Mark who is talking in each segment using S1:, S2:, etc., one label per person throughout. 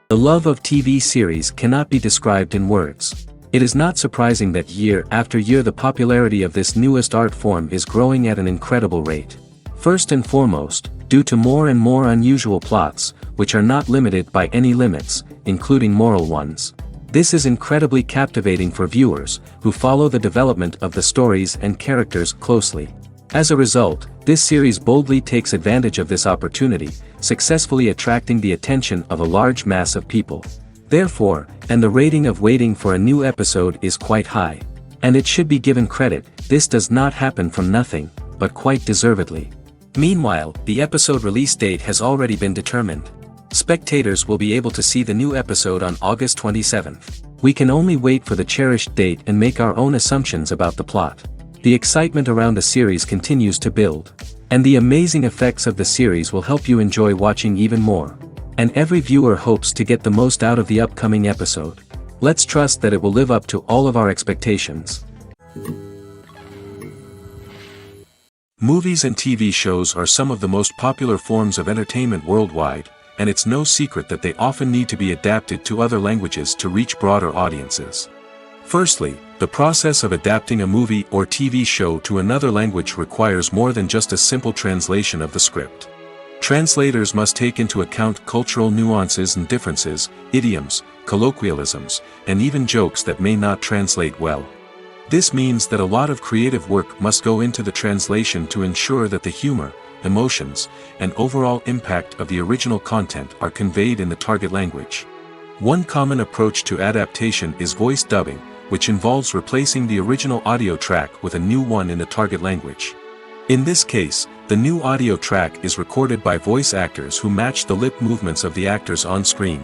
S1: The love of TV series cannot be described in words. It is not surprising that year after year the popularity of this newest art form is growing at an incredible rate. First and foremost, due to more and more unusual plots, which are not limited by any limits, including moral ones. This is incredibly captivating for viewers, who follow the development of the stories and characters closely. As a result, this series boldly takes advantage of this opportunity, successfully attracting the attention of a large mass of people. Therefore, and the rating of waiting for a new episode is quite high. And it should be given credit, this does not happen from nothing, but quite deservedly. Meanwhile, the episode release date has already been determined. Spectators will be able to see the new episode on August 27th. We can only wait for the cherished date and make our own assumptions about the plot. The excitement around the series continues to build. And the amazing effects of the series will help you enjoy watching even more. And every viewer hopes to get the most out of the upcoming episode. Let's trust that it will live up to all of our expectations. Movies and TV shows are some of the most popular forms of entertainment worldwide, and it's no secret that they often need to be adapted to other languages to reach broader audiences. Firstly, the process of adapting a movie or TV show to another language requires more than just a simple translation of the script. Translators must take into account cultural nuances and differences, idioms, colloquialisms, and even jokes that may not translate well. This means that a lot of creative work must go into the translation to ensure that the humor, emotions, and overall impact of the original content are conveyed in the target language. One common approach to adaptation is voice dubbing, which involves replacing the original audio track with a new one in the target language. In this case, the new audio track is recorded by voice actors who match the lip movements of the actors on screen.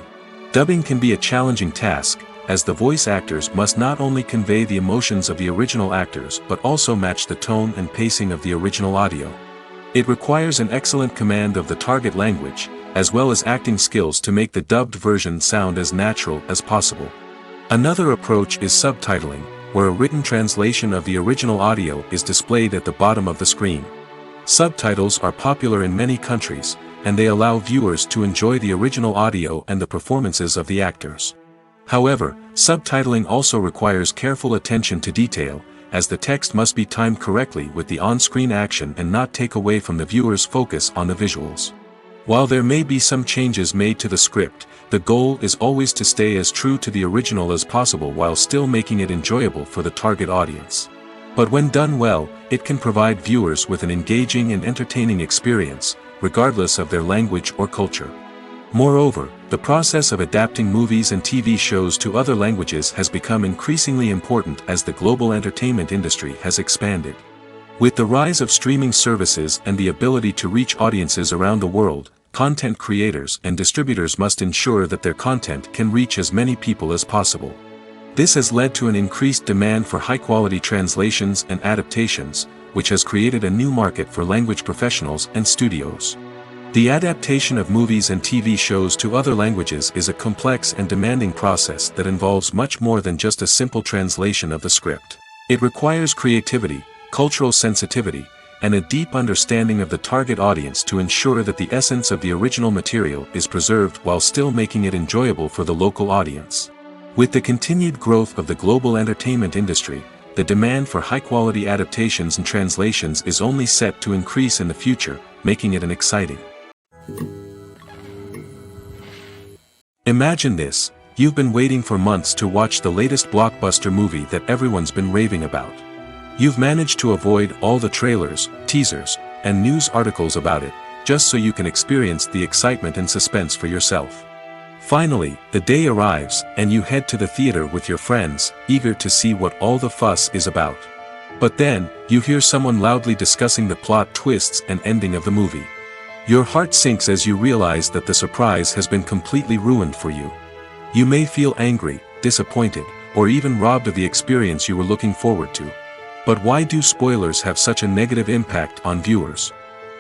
S1: Dubbing can be a challenging task, as the voice actors must not only convey the emotions of the original actors but also match the tone and pacing of the original audio. It requires an excellent command of the target language, as well as acting skills to make the dubbed version sound as natural as possible. Another approach is subtitling, where a written translation of the original audio is displayed at the bottom of the screen. Subtitles are popular in many countries, and they allow viewers to enjoy the original audio and the performances of the actors. However, subtitling also requires careful attention to detail, as the text must be timed correctly with the on-screen action and not take away from the viewer's focus on the visuals. While there may be some changes made to the script, the goal is always to stay as true to the original as possible while still making it enjoyable for the target audience. But when done well, it can provide viewers with an engaging and entertaining experience, regardless of their language or culture. Moreover, the process of adapting movies and TV shows to other languages has become increasingly important as the global entertainment industry has expanded. With the rise of streaming services and the ability to reach audiences around the world, content creators and distributors must ensure that their content can reach as many people as possible. This has led to an increased demand for high-quality translations and adaptations, which has created a new market for language professionals and studios. The adaptation of movies and TV shows to other languages is a complex and demanding process that involves much more than just a simple translation of the script. It requires creativity, cultural sensitivity, and a deep understanding of the target audience to ensure that the essence of the original material is preserved while still making it enjoyable for the local audience. With the continued growth of the global entertainment industry, the demand for high-quality adaptations and translations is only set to increase in the future, making it an exciting. Imagine this: you've been waiting for months to watch the latest blockbuster movie that everyone's been raving about. You've managed to avoid all the trailers, teasers, and news articles about it, just so you can experience the excitement and suspense for yourself. Finally, the day arrives, and you head to the theater with your friends, eager to see what all the fuss is about. But then, you hear someone loudly discussing the plot twists and ending of the movie. Your heart sinks as you realize that the surprise has been completely ruined for you. You may feel angry, disappointed, or even robbed of the experience you were looking forward to. But why do spoilers have such a negative impact on viewers?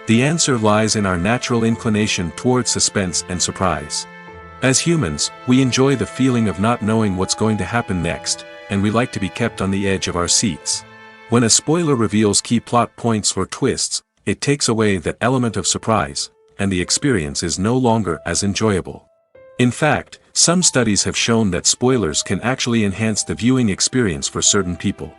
S1: The answer lies in our natural inclination toward suspense and surprise. As humans, we enjoy the feeling of not knowing what's going to happen next, and we like to be kept on the edge of our seats. When a spoiler reveals key plot points or twists, it takes away that element of surprise, and the experience is no longer as enjoyable. In fact, Some studies have shown that spoilers can actually enhance the viewing experience for certain people.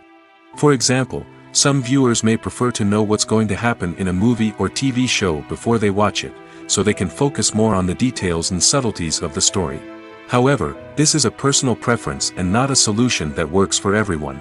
S1: For example, some viewers may prefer to know what's going to happen in a movie or TV show before they watch it, so they can focus more on the details and subtleties of the story. However, this is a personal preference and not a solution that works for everyone.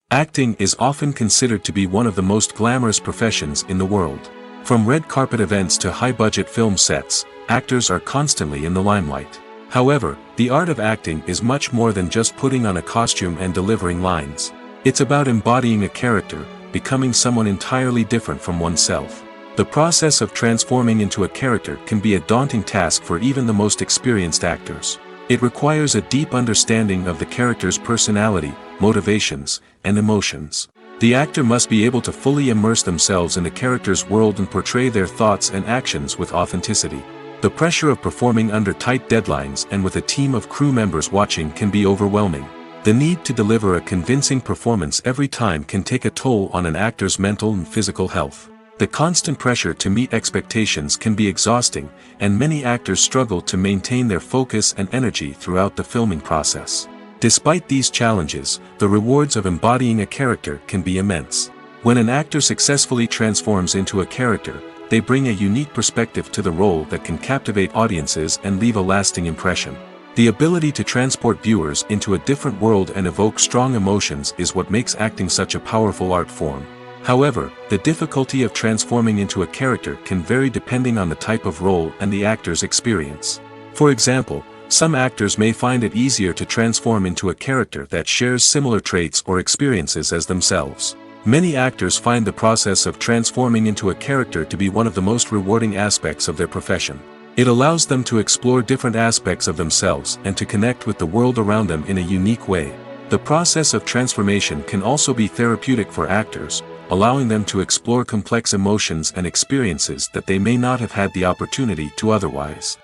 S1: Acting is often considered to be one of the most glamorous professions in the world. From red carpet events to high-budget film sets, actors are constantly in the limelight. However, the art of acting is much more than just putting on a costume and delivering lines. It's about embodying a character, becoming someone entirely different from oneself. The process of transforming into a character can be a daunting task for even the most experienced actors. It requires a deep understanding of the character's personality, motivations, and emotions. The actor must be able to fully immerse themselves in the character's world and portray their thoughts and actions with authenticity. The pressure of performing under tight deadlines and with a team of crew members watching can be overwhelming. The need to deliver a convincing performance every time can take a toll on an actor's mental and physical health. The constant pressure to meet expectations can be exhausting, and many actors struggle to maintain their focus and energy throughout the filming process. Despite these challenges, the rewards of embodying a character can be immense. When an actor successfully transforms into a character, they bring a unique perspective to the role that can captivate audiences and leave a lasting impression. The ability to transport viewers into a different world and evoke strong emotions is what makes acting such a powerful art form. However, the difficulty of transforming into a character can vary depending on the type of role and the actor's experience. For example, some actors may find it easier to transform into a character that shares similar traits or experiences as themselves. Many actors find the process of transforming into a character to be one of the most rewarding aspects of their profession. It allows them to explore different aspects of themselves and to connect with the world around them in a unique way. The process of transformation can also be therapeutic for actors, allowing them to explore complex emotions and experiences that they may not have had the opportunity to otherwise.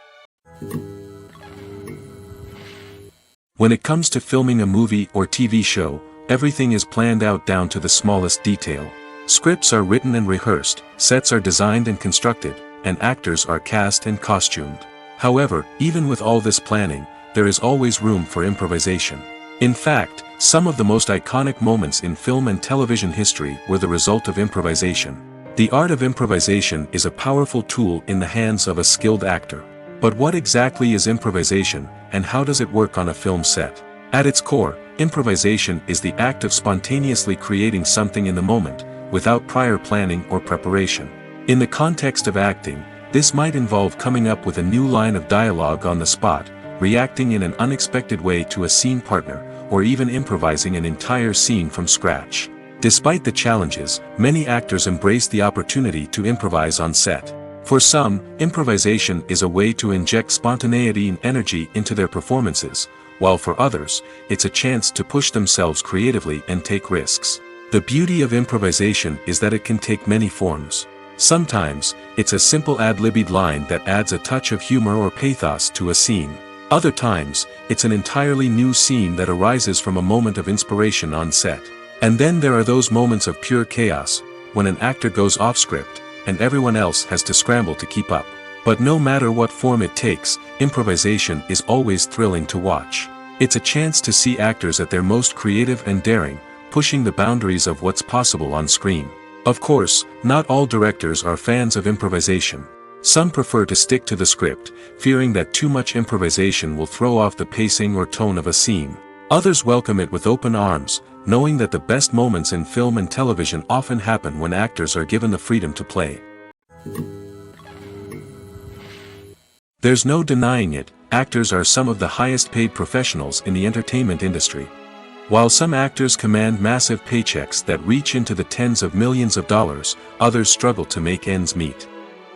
S1: When it comes to filming a movie or TV show, everything is planned out down to the smallest detail. Scripts are written and rehearsed, sets are designed and constructed, and actors are cast and costumed. However, even with all this planning, there is always room for improvisation. In fact, some of the most iconic moments in film and television history were the result of improvisation. The art of improvisation is a powerful tool in the hands of a skilled actor. But what exactly is improvisation, and how does it work on a film set? At its core, improvisation is the act of spontaneously creating something in the moment, without prior planning or preparation. In the context of acting, this might involve coming up with a new line of dialogue on the spot, reacting in an unexpected way to a scene partner, or even improvising an entire scene from scratch. Despite the challenges, many actors embrace the opportunity to improvise on set. For some, improvisation is a way to inject spontaneity and energy into their performances, while for others, it's a chance to push themselves creatively and take risks. The beauty of improvisation is that it can take many forms. Sometimes, it's a simple ad-libbed line that adds a touch of humor or pathos to a scene. Other times, it's an entirely new scene that arises from a moment of inspiration on set. And then there are those moments of pure chaos, when an actor goes off script, and everyone else has to scramble to keep up. But no matter what form it takes, improvisation is always thrilling to watch. It's a chance to see actors at their most creative and daring, pushing the boundaries of what's possible on screen. Of course, not all directors are fans of improvisation. Some prefer to stick to the script, fearing that too much improvisation will throw off the pacing or tone of a scene. Others welcome it with open arms, knowing that the best moments in film and television often happen when actors are given the freedom to play. There's no denying it, actors are some of the highest paid professionals in the entertainment industry. While some actors command massive paychecks that reach into the tens of millions of dollars, others struggle to make ends meet.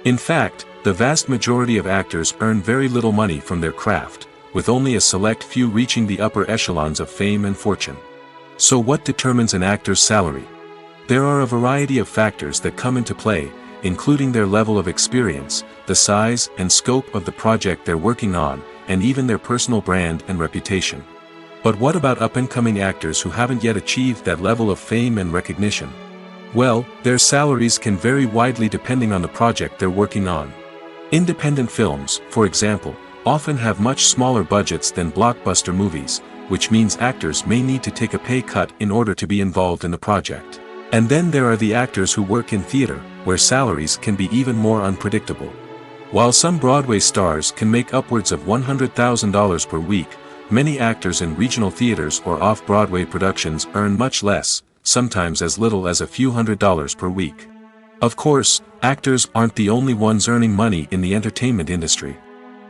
S1: In fact, the vast majority of actors earn very little money from their craft, with only a select few reaching the upper echelons of fame and fortune. So what determines an actor's salary? There are a variety of factors that come into play, including their level of experience, the size and scope of the project they're working on, and even their personal brand and reputation. But what about up-and-coming actors who haven't yet achieved that level of fame and recognition? Well, their salaries can vary widely depending on the project they're working on. Independent films, for example, often have much smaller budgets than blockbuster movies, which means actors may need to take a pay cut in order to be involved in the project. And then there are the actors who work in theater, where salaries can be even more unpredictable. While some Broadway stars can make upwards of $100,000 per week, many actors in regional theaters or off-Broadway productions earn much less, sometimes as little as a few $100s per week. Of course, actors aren't the only ones earning money in the entertainment industry.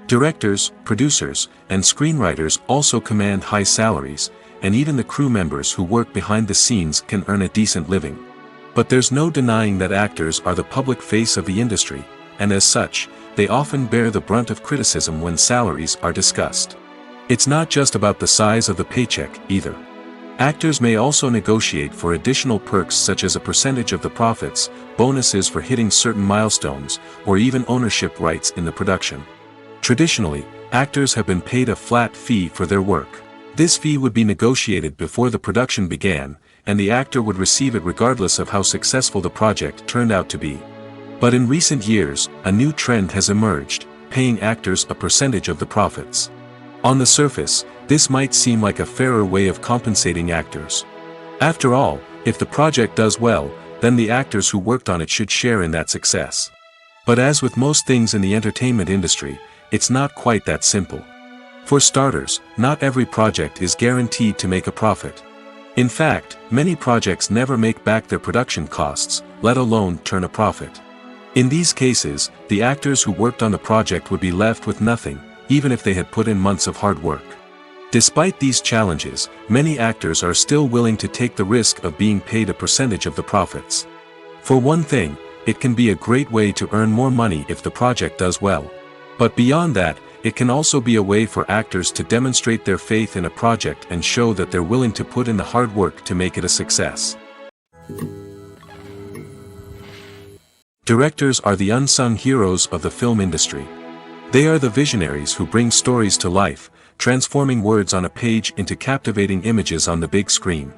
S1: Directors, producers, and screenwriters also command high salaries, and even the crew members who work behind the scenes can earn a decent living. But there's no denying that actors are the public face of the industry, and as such, they often bear the brunt of criticism when salaries are discussed. It's not just about the size of the paycheck, either. Actors may also negotiate for additional perks such as a percentage of the profits, bonuses for hitting certain milestones, or even ownership rights in the production. Traditionally, actors have been paid a flat fee for their work. This fee would be negotiated before the production began, and the actor would receive it regardless of how successful the project turned out to be. But in recent years, a new trend has emerged, paying actors a percentage of the profits. On the surface, this might seem like a fairer way of compensating actors. After all, if the project does well, then the actors who worked on it should share in that success. But as with most things in the entertainment industry, it's not quite that simple. For starters, not every project is guaranteed to make a profit. In fact, many projects never make back their production costs, let alone turn a profit. In these cases, the actors who worked on the project would be left with nothing, even if they had put in months of hard work. Despite these challenges, many actors are still willing to take the risk of being paid a percentage of the profits. For one thing, it can be a great way to earn more money if the project does well. But beyond that, it can also be a way for actors to demonstrate their faith in a project and show that they're willing to put in the hard work to make it a success. Directors are the unsung heroes of the film industry. They are the visionaries who bring stories to life, transforming words on a page into captivating images on the big screen.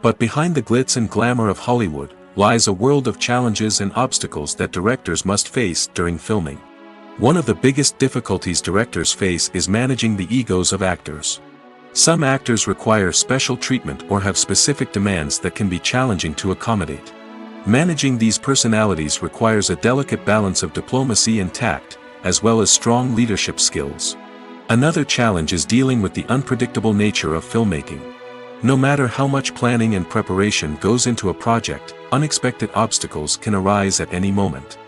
S1: But behind the glitz and glamour of Hollywood, lies a world of challenges and obstacles that directors must face during filming. One of the biggest difficulties directors face is managing the egos of actors. Some actors require special treatment or have specific demands that can be challenging to accommodate. Managing these personalities requires a delicate balance of diplomacy and tact, as well as strong leadership skills. Another challenge is dealing with the unpredictable nature of filmmaking. No matter how much planning and preparation goes into a project, unexpected obstacles can arise at any moment.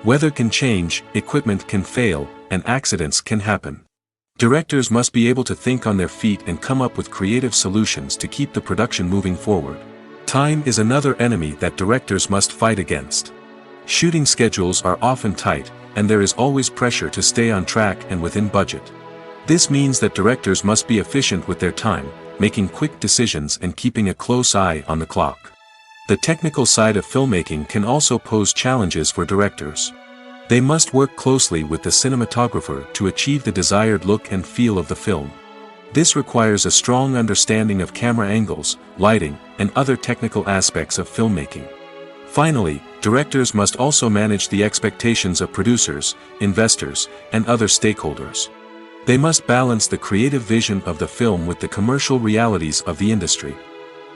S1: Weather can change, equipment can fail, and accidents can happen. Directors must be able to think on their feet and come up with creative solutions to keep the production moving forward. Time is another enemy that directors must fight against. Shooting schedules are often tight, and there is always pressure to stay on track and within budget. This means that directors must be efficient with their time, making quick decisions and keeping a close eye on the clock. The technical side of filmmaking can also pose challenges for directors. They must work closely with the cinematographer to achieve the desired look and feel of the film. This requires a strong understanding of camera angles, lighting, and other technical aspects of filmmaking. Finally, directors must also manage the expectations of producers, investors, and other stakeholders. They must balance the creative vision of the film with the commercial realities of the industry.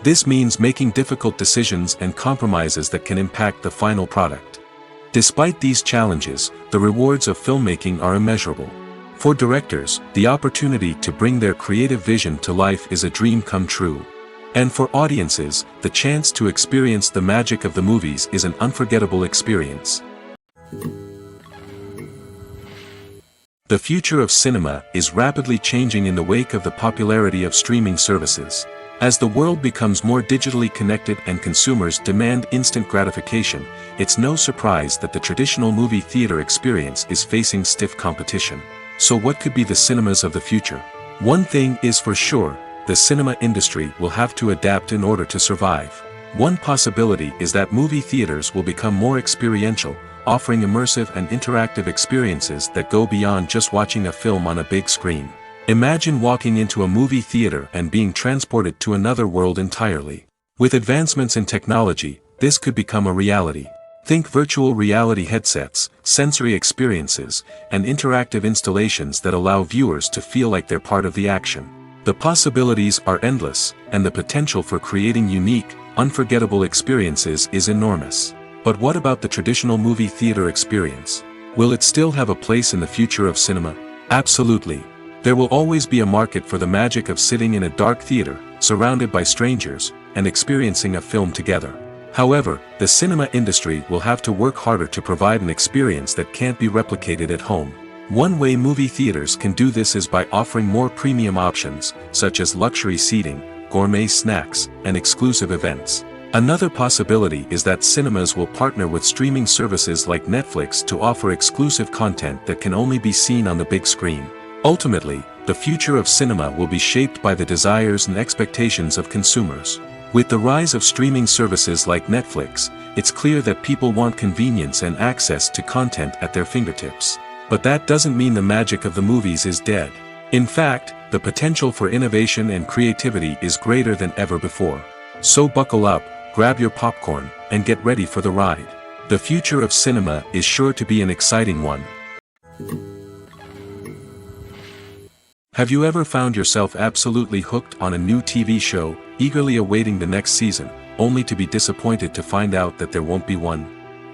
S1: This means making difficult decisions and compromises that can impact the final product. Despite these challenges, the rewards of filmmaking are immeasurable. For directors, the opportunity to bring their creative vision to life is a dream come true. And for audiences, the chance to experience the magic of the movies is an unforgettable experience. The future of cinema is rapidly changing in the wake of the popularity of streaming services. As the world becomes more digitally connected and consumers demand instant gratification, it's no surprise that the traditional movie theater experience is facing stiff competition. So what could be the cinemas of the future? One thing is for sure, the cinema industry will have to adapt in order to survive. One possibility is that movie theaters will become more experiential, offering immersive and interactive experiences that go beyond just watching a film on a big screen. Imagine walking into a movie theater and being transported to another world entirely. With advancements in technology, this could become a reality. Think virtual reality headsets, sensory experiences, and interactive installations that allow viewers to feel like they're part of the action. The possibilities are endless, and the potential for creating unique, unforgettable experiences is enormous. But what about the traditional movie theater experience? Will it still have a place in the future of cinema? Absolutely. There will always be a market for the magic of sitting in a dark theater, surrounded by strangers, and experiencing a film together. However, the cinema industry will have to work harder to provide an experience that can't be replicated at home. One way movie theaters can do this is by offering more premium options, such as luxury seating, gourmet snacks, and exclusive events. Another possibility is that cinemas will partner with streaming services like Netflix to offer exclusive content that can only be seen on the big screen. Ultimately, the future of cinema will be shaped by the desires and expectations of consumers. With the rise of streaming services like Netflix, it's clear that people want convenience and access to content at their fingertips. But that doesn't mean the magic of the movies is dead. In fact, the potential for innovation and creativity is greater than ever before. So buckle up, grab your popcorn, and get ready for the ride. The future of cinema is sure to be an exciting one. Have you ever found yourself absolutely hooked on a new TV show, eagerly awaiting the next season, only to be disappointed to find out that there won't be one?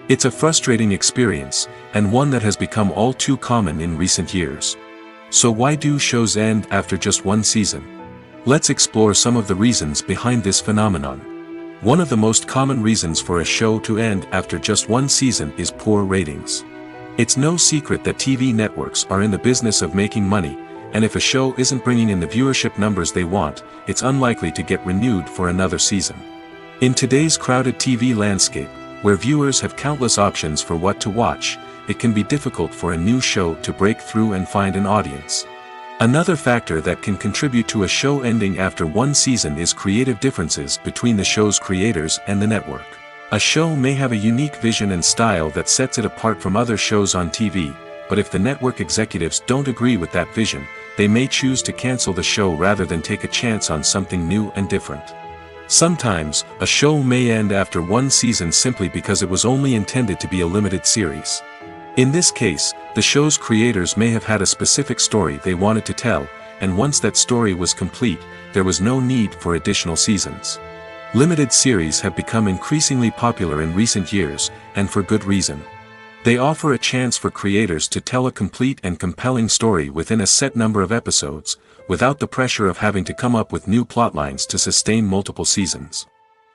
S1: It's a frustrating experience, and one that has become all too common in recent years. So why do shows end after just one season? Let's explore some of the reasons behind this phenomenon. One of the most common reasons for a show to end after just one season is poor ratings. It's no secret that TV networks are in the business of making money, and if a show isn't bringing in the viewership numbers they want, it's unlikely to get renewed for another season. In today's crowded TV landscape, where viewers have countless options for what to watch, it can be difficult for a new show to break through and find an audience. Another factor that can contribute to a show ending after one season is creative differences between the show's creators and the network. A show may have a unique vision and style that sets it apart from other shows on TV, but if the network executives don't agree with that vision, they may choose to cancel the show rather than take a chance on something new and different. Sometimes, a show may end after one season simply because it was only intended to be a limited series. In this case, the show's creators may have had a specific story they wanted to tell, and once that story was complete, there was no need for additional seasons. Limited series have become increasingly popular in recent years, and for good reason. They offer a chance for creators to tell a complete and compelling story within a set number of episodes, without the pressure of having to come up with new plotlines to sustain multiple seasons.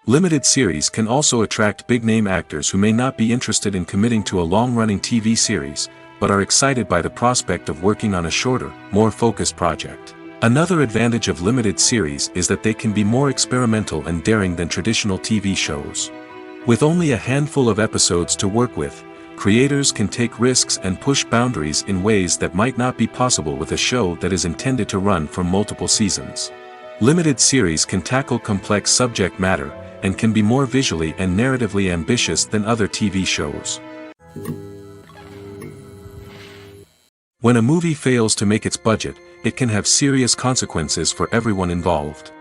S1: Limited series can also attract big-name actors who may not be interested in committing to a long-running TV series, but are excited by the prospect of working on a shorter, more focused project. Another advantage of limited series is that they can be more experimental and daring than traditional TV shows. With only a handful of episodes to work with, creators can take risks and push boundaries in ways that might not be possible with a show that is intended to run for multiple seasons. Limited series can tackle complex subject matter, and can be more visually and narratively ambitious than other TV shows. When a movie fails to make its budget, it can have serious consequences for everyone involved.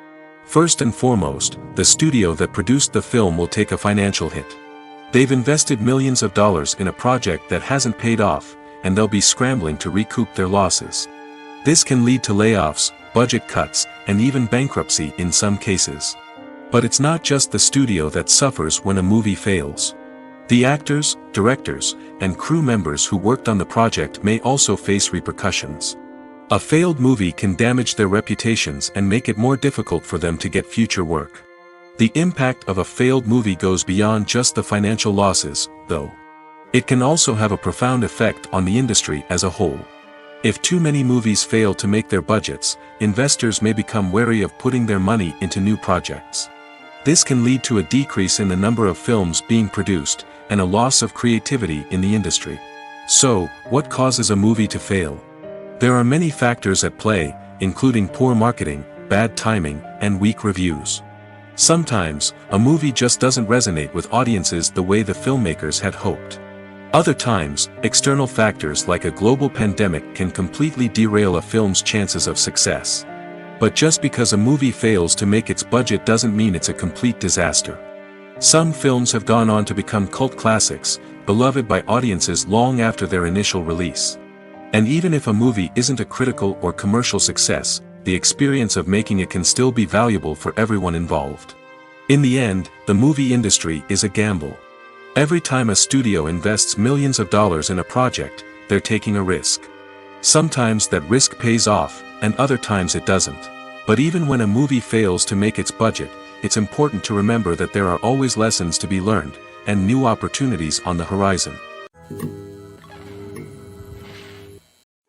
S1: First and foremost, the studio that produced the film will take a financial hit. They've invested millions of dollars in a project that hasn't paid off, and they'll be scrambling to recoup their losses. This can lead to layoffs, budget cuts, and even bankruptcy in some cases. But it's not just the studio that suffers when a movie fails. The actors, directors, and crew members who worked on the project may also face repercussions. A failed movie can damage their reputations and make it more difficult for them to get future work. The impact of a failed movie goes beyond just the financial losses, though. It can also have a profound effect on the industry as a whole. If too many movies fail to make their budgets, investors may become wary of putting their money into new projects. This can lead to a decrease in the number of films being produced, and a loss of creativity in the industry. So, what causes a movie to fail? There are many factors at play, including poor marketing, bad timing, and weak reviews. Sometimes, a movie just doesn't resonate with audiences the way the filmmakers had hoped. Other times, external factors like a global pandemic can completely derail a film's chances of success. But just because a movie fails to make its budget doesn't mean it's a complete disaster. Some films have gone on to become cult classics, beloved by audiences long after their initial release. And even if a movie isn't a critical or commercial success, the experience of making it can still be valuable for everyone involved. In the end, the movie industry is a gamble. Every time a studio invests millions of dollars in a project, they're taking a risk. Sometimes that risk pays off, and other times it doesn't. But even when a movie fails to make its budget, it's important to remember that there are always lessons to be learned, and new opportunities on the horizon.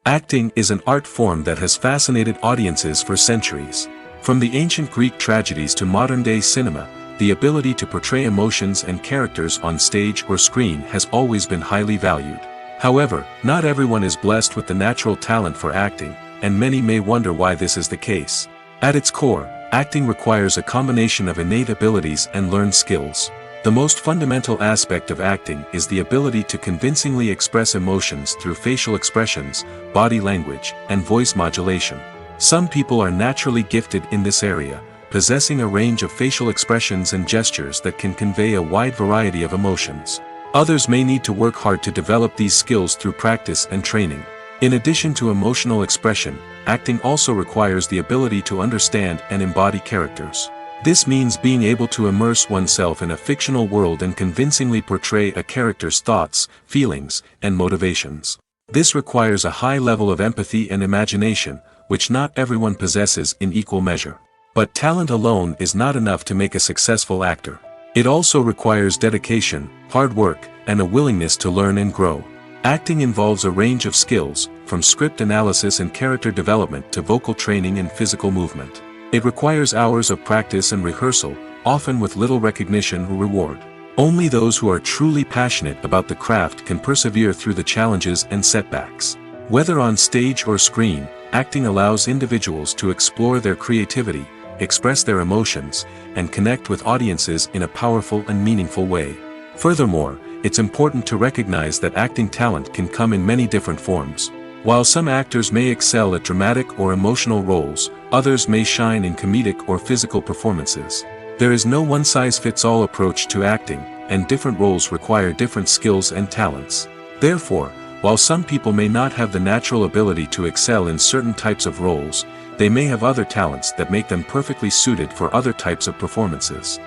S1: Acting is an art form that has fascinated audiences for centuries. From the ancient Greek tragedies to modern-day cinema, the ability to portray emotions and characters on stage or screen has always been highly valued. However, not everyone is blessed with the natural talent for acting, and many may wonder why this is the case. At its core, acting requires a combination of innate abilities and learned skills. The most fundamental aspect of acting is the ability to convincingly express emotions through facial expressions, body language, and voice modulation. Some people are naturally gifted in this area, possessing a range of facial expressions and gestures that can convey a wide variety of emotions. Others may need to work hard to develop these skills through practice and training. In addition to emotional expression, acting also requires the ability to understand and embody characters. This means being able to immerse oneself in a fictional world and convincingly portray a character's thoughts, feelings, and motivations. This requires a high level of empathy and imagination, which not everyone possesses in equal measure. But talent alone is not enough to make a successful actor. It also requires dedication, hard work, and a willingness to learn and grow. Acting involves a range of skills, from script analysis and character development to vocal training and physical movement. It requires hours of practice and rehearsal, often with little recognition or reward. Only those who are truly passionate about the craft can persevere through the challenges and setbacks. Whether on stage or screen, acting allows individuals to explore their creativity, express their emotions, and connect with audiences in a powerful and meaningful way. Furthermore, it's important to recognize that acting talent can come in many different forms. While some actors may excel at dramatic or emotional roles, others may shine in comedic or physical performances. There is no one-size-fits-all approach to acting, and different roles require different skills and talents. Therefore, while some people may not have the natural ability to excel in certain types of roles, they may have other talents that make them perfectly suited for other types of performances.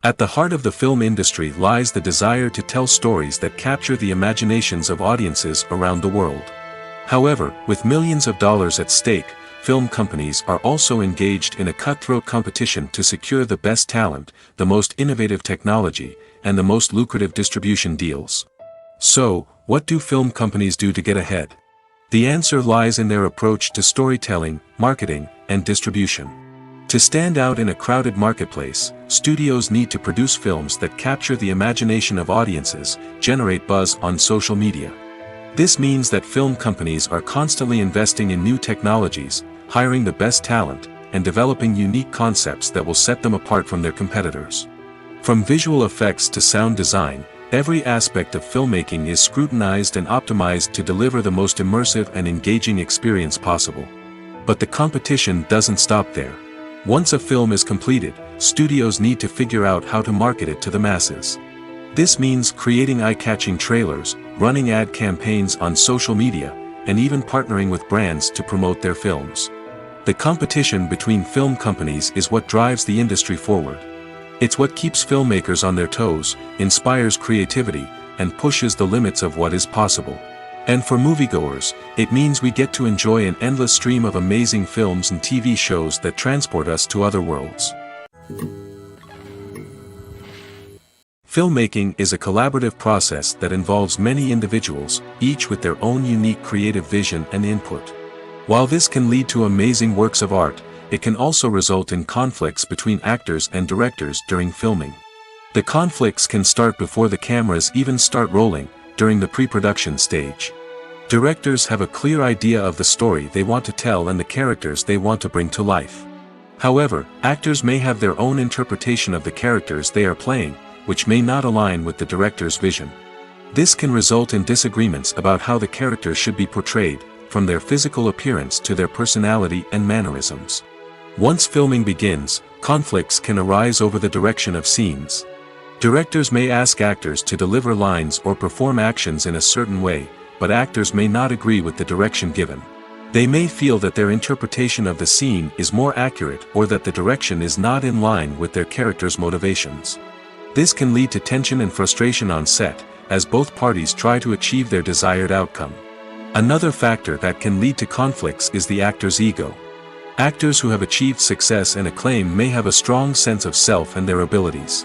S1: At the heart of the film industry lies the desire to tell stories that capture the imaginations of audiences around the world. However, with millions of dollars at stake, film companies are also engaged in a cutthroat competition to secure the best talent, the most innovative technology, and the most lucrative distribution deals. So, what do film companies do to get ahead? The answer lies in their approach to storytelling, marketing, and distribution. To stand out in a crowded marketplace, studios need to produce films that capture the imagination of audiences, generate buzz on social media. This means that film companies are constantly investing in new technologies, hiring the best talent, and developing unique concepts that will set them apart from their competitors. From visual effects to sound design, every aspect of filmmaking is scrutinized and optimized to deliver the most immersive and engaging experience possible. But the competition doesn't stop there. Once a film is completed, studios need to figure out how to market it to the masses. This means creating eye-catching trailers, running ad campaigns on social media, and even partnering with brands to promote their films. The competition between film companies is what drives the industry forward. It's what keeps filmmakers on their toes, inspires creativity, and pushes the limits of what is possible. And for moviegoers, it means we get to enjoy an endless stream of amazing films and TV shows that transport us to other worlds. Filmmaking is a collaborative process that involves many individuals, each with their own unique creative vision and input. While this can lead to amazing works of art, it can also result in conflicts between actors and directors during filming. The conflicts can start before the cameras even start rolling, during the pre-production stage. Directors have a clear idea of the story they want to tell and the characters they want to bring to life. However, actors may have their own interpretation of the characters they are playing, which may not align with the director's vision. This can result in disagreements about how the characters should be portrayed, from their physical appearance to their personality and mannerisms. Once filming begins, Conflicts can arise over the direction of scenes. Directors may ask actors to deliver lines or perform actions in a certain way, but actors may not agree with the direction given. They may feel that their interpretation of the scene is more accurate or that the direction is not in line with their character's motivations. This can lead to tension and frustration on set, as both parties try to achieve their desired outcome. Another factor that can lead to conflicts is the actor's ego. Actors who have achieved success and acclaim may have a strong sense of self and their abilities.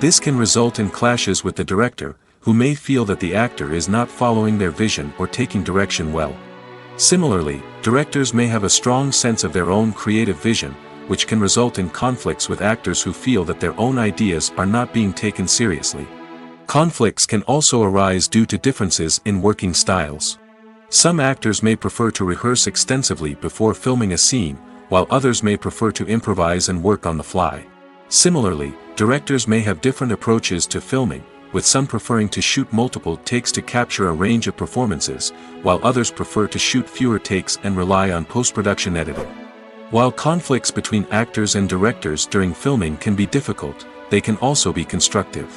S1: This can result in clashes with the director, who may feel that the actor is not following their vision or taking direction well. Similarly, directors may have a strong sense of their own creative vision, which can result in conflicts with actors who feel that their own ideas are not being taken seriously. Conflicts can also arise due to differences in working styles. Some actors may prefer to rehearse extensively before filming a scene, while others may prefer to improvise and work on the fly. Similarly, directors may have different approaches to filming, with some preferring to shoot multiple takes to capture a range of performances, while others prefer to shoot fewer takes and rely on post-production editing. While conflicts between actors and directors during filming can be difficult, they can also be constructive.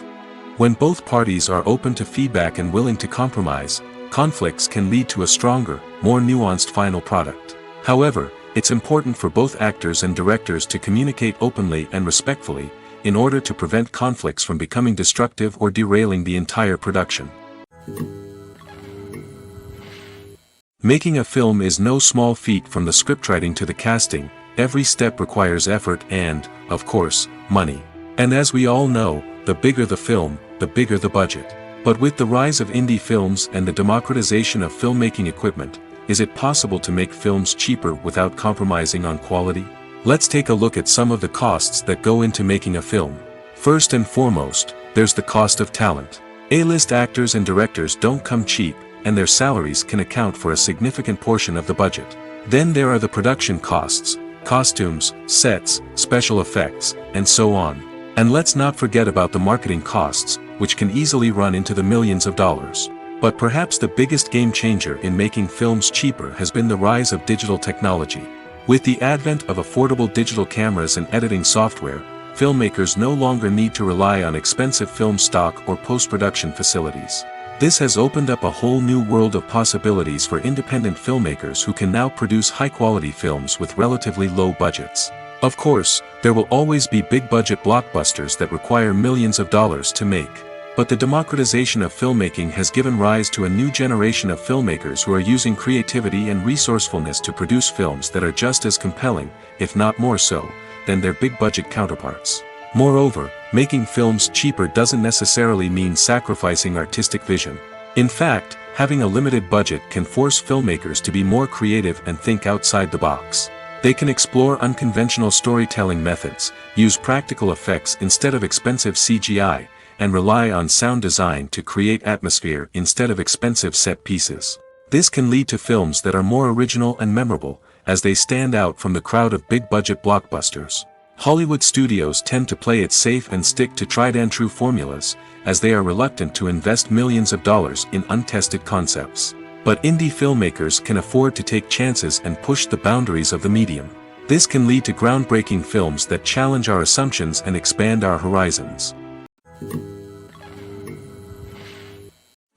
S1: When both parties are open to feedback and willing to compromise, conflicts can lead to a stronger, more nuanced final product. However, it's important for both actors and directors to communicate openly and respectfully, in order to prevent conflicts from becoming destructive or derailing the entire production. Making a film is no small feat. From the scriptwriting to the casting, every step requires effort and, of course, money. And as we all know, the bigger the film, the bigger the budget. But with the rise of indie films and the democratization of filmmaking equipment, is it possible to make films cheaper without compromising on quality? Let's take a look at some of the costs that go into making a film. First and foremost, there's the cost of talent. A-list actors and directors don't come cheap, and their salaries can account for a significant portion of the budget. Then there are the production costs, costumes, sets, special effects, and so on. And let's not forget about the marketing costs, which can easily run into the millions of dollars. But perhaps the biggest game changer in making films cheaper has been the rise of digital technology. With the advent of affordable digital cameras and editing software, filmmakers no longer need to rely on expensive film stock or post-production facilities. This has opened up a whole new world of possibilities for independent filmmakers who can now produce high-quality films with relatively low budgets. Of course, there will always be big-budget blockbusters that require millions of dollars to make. But the democratization of filmmaking has given rise to a new generation of filmmakers who are using creativity and resourcefulness to produce films that are just as compelling, if not more so, than their big-budget counterparts. Moreover, making films cheaper doesn't necessarily mean sacrificing artistic vision. In fact, having a limited budget can force filmmakers to be more creative and think outside the box. They can explore unconventional storytelling methods, use practical effects instead of expensive CGI, and rely on sound design to create atmosphere instead of expensive set pieces. This can lead to films that are more original and memorable, as they stand out from the crowd of big-budget blockbusters. Hollywood studios tend to play it safe and stick to tried-and-true formulas, as they are reluctant to invest millions of dollars in untested concepts. But indie filmmakers can afford to take chances and push the boundaries of the medium. This can lead to groundbreaking films that challenge our assumptions and expand our horizons.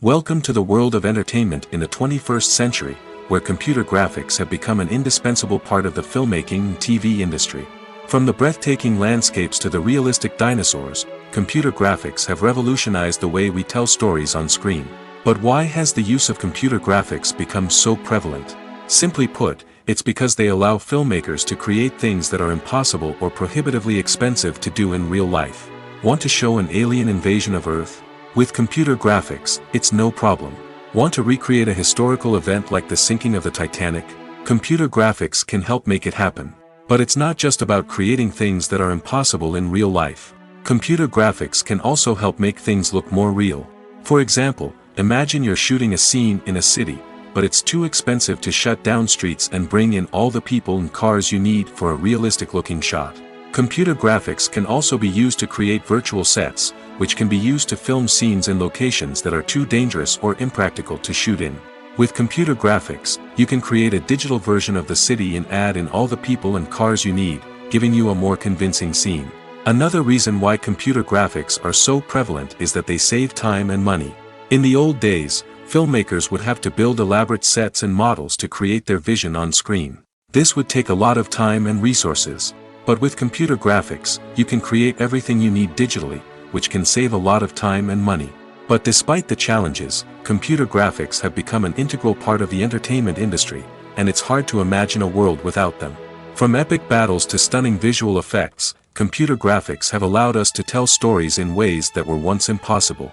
S1: Welcome to the world of entertainment in the 21st century, where computer graphics have become an indispensable part of the filmmaking and TV industry. From the breathtaking landscapes to the realistic dinosaurs, computer graphics have revolutionized the way we tell stories on screen. But why has the use of computer graphics become so prevalent? Simply put, it's because they allow filmmakers to create things that are impossible or prohibitively expensive to do in real life. Want to show an alien invasion of Earth? With computer graphics, it's no problem. Want to recreate a historical event like the sinking of the Titanic? Computer graphics can help make it happen. But it's not just about creating things that are impossible in real life. Computer graphics can also help make things look more real. For example, imagine you're shooting a scene in a city, but it's too expensive to shut down streets and bring in all the people and cars you need for a realistic-looking shot. Computer graphics can also be used to create virtual sets, which can be used to film scenes in locations that are too dangerous or impractical to shoot in. With computer graphics, you can create a digital version of the city and add in all the people and cars you need, giving you a more convincing scene. Another reason why computer graphics are so prevalent is that they save time and money. In the old days, filmmakers would have to build elaborate sets and models to create their vision on screen. This would take a lot of time and resources. But with computer graphics, you can create everything you need digitally, which can save a lot of time and money. But despite the challenges, computer graphics have become an integral part of the entertainment industry, and it's hard to imagine a world without them. From epic battles to stunning visual effects, computer graphics have allowed us to tell stories in ways that were once impossible.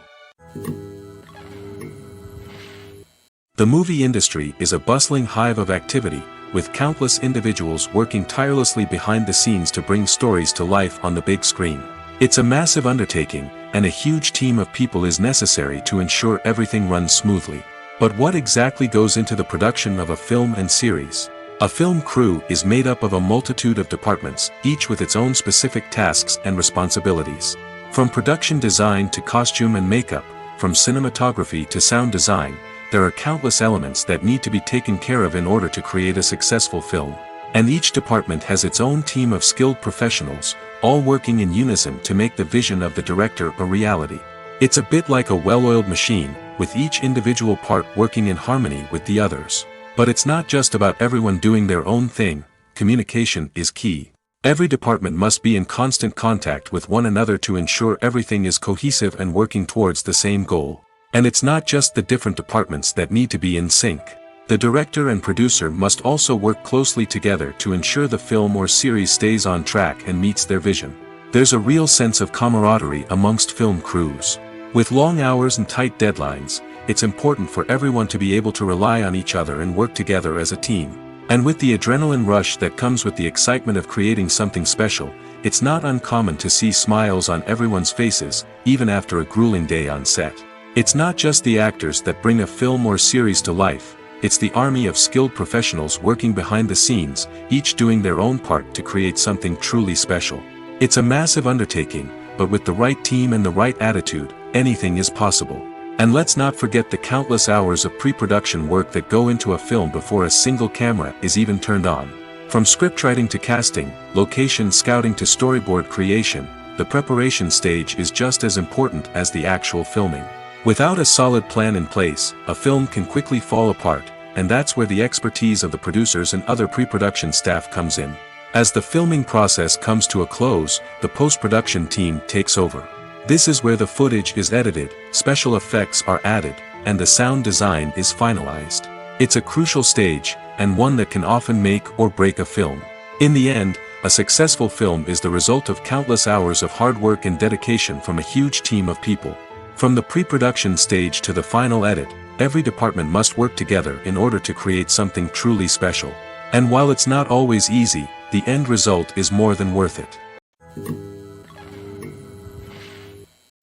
S1: The movie industry is a bustling hive of activity, with countless individuals working tirelessly behind the scenes to bring stories to life on the big screen. It's a massive undertaking, and a huge team of people is necessary to ensure everything runs smoothly. But what exactly goes into the production of a film and series? A film crew is made up of a multitude of departments, each with its own specific tasks and responsibilities. From production design to costume and makeup, from cinematography to sound design, there are countless elements that need to be taken care of in order to create a successful film. And each department has its own team of skilled professionals, all working in unison to make the vision of the director a reality. It's a bit like a well-oiled machine, with each individual part working in harmony with the others. But it's not just about everyone doing their own thing. Communication is key. Every department must be in constant contact with one another to ensure everything is cohesive and working towards the same goal. And it's not just the different departments that need to be in sync. The director and producer must also work closely together to ensure the film or series stays on track and meets their vision. There's a real sense of camaraderie amongst film crews. With long hours and tight deadlines, it's important for everyone to be able to rely on each other and work together as a team. And with the adrenaline rush that comes with the excitement of creating something special, it's not uncommon to see smiles on everyone's faces, even after a grueling day on set. It's not just the actors that bring a film or series to life, it's the army of skilled professionals working behind the scenes, each doing their own part to create something truly special. It's a massive undertaking, but with the right team and the right attitude, anything is possible. And let's not forget the countless hours of pre-production work that go into a film before a single camera is even turned on. From scriptwriting to casting, location scouting to storyboard creation, the preparation stage is just as important as the actual filming. Without a solid plan in place, a film can quickly fall apart, and that's where the expertise of the producers and other pre-production staff comes in. As the filming process comes to a close, the post-production team takes over. This is where the footage is edited, special effects are added, and the sound design is finalized. It's a crucial stage, and one that can often make or break a film. In the end, a successful film is the result of countless hours of hard work and dedication from a huge team of people. From the pre-production stage to the final edit, every department must work together in order to create something truly special. And while it's not always easy, the end result is more than worth it.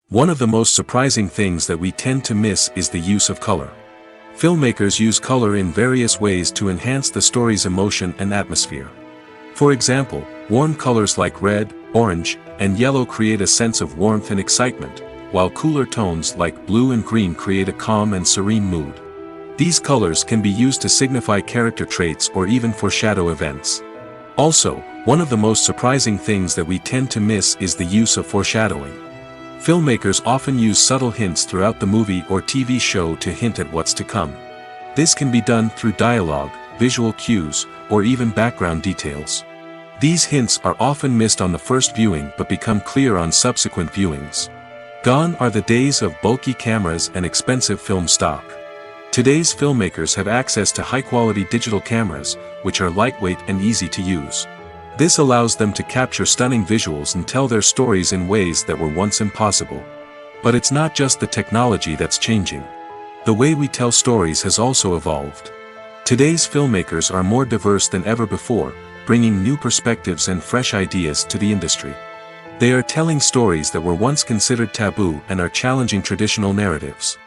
S1: One of the most surprising things that we tend to miss is the use of color. Filmmakers use color in various ways to enhance the story's emotion and atmosphere. For example, warm colors like red, orange, and yellow create a sense of warmth and excitement, while cooler tones like blue and green create a calm and serene mood. These colors can be used to signify character traits or even foreshadow events. Also, one of the most surprising things that we tend to miss is the use of foreshadowing. Filmmakers often use subtle hints throughout the movie or TV show to hint at what's to come. This can be done through dialogue, visual cues, or even background details. These hints are often missed on the first viewing but become clear on subsequent viewings. Gone are the days of bulky cameras and expensive film stock. Today's filmmakers have access to high-quality digital cameras, which are lightweight and easy to use. This allows them to capture stunning visuals and tell their stories in ways that were once impossible. But it's not just the technology that's changing. The way we tell stories has also evolved. Today's filmmakers are more diverse than ever before, bringing new perspectives and fresh ideas to the industry. They are telling stories that were once considered taboo and are challenging traditional narratives.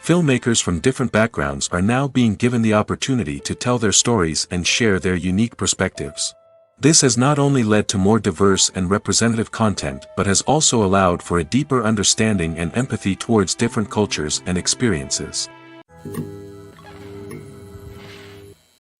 S1: Filmmakers from different backgrounds are now being given the opportunity to tell their stories and share their unique perspectives. This has not only led to more diverse and representative content but has also allowed for a deeper understanding and empathy towards different cultures and experiences.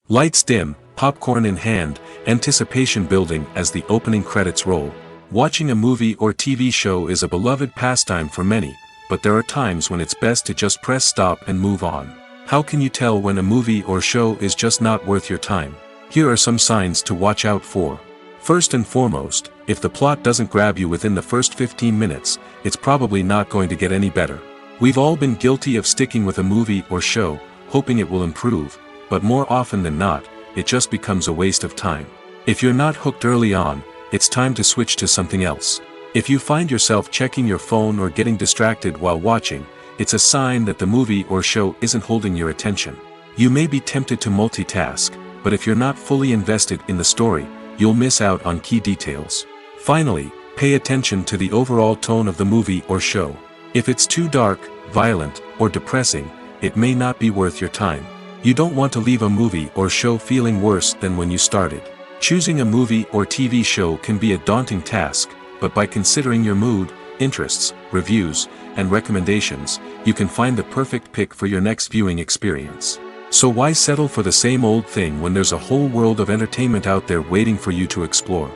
S1: Lights dim, popcorn in hand, anticipation building as the opening credits roll. Watching a movie or TV show is a beloved pastime for many, but there are times when it's best to just press stop and move on. How can you tell when a movie or show is just not worth your time? Here are some signs to watch out for. First and foremost, if the plot doesn't grab you within the first 15 minutes, it's probably not going to get any better. We've all been guilty of sticking with a movie or show, hoping it will improve, but more often than not, it just becomes a waste of time. If you're not hooked early on, it's time to switch to something else. If you find yourself checking your phone or getting distracted while watching, it's a sign that the movie or show isn't holding your attention. You may be tempted to multitask, but if you're not fully invested in the story, you'll miss out on key details. Finally, pay attention to the overall tone of the movie or show. If it's too dark, violent, or depressing, it may not be worth your time. You don't want to leave a movie or show feeling worse than when you started. Choosing a movie or TV show can be a daunting task, but by considering your mood, interests, reviews, and recommendations, you can find the perfect pick for your next viewing experience. So why settle for the same old thing when there's a whole world of entertainment out there waiting for you to explore?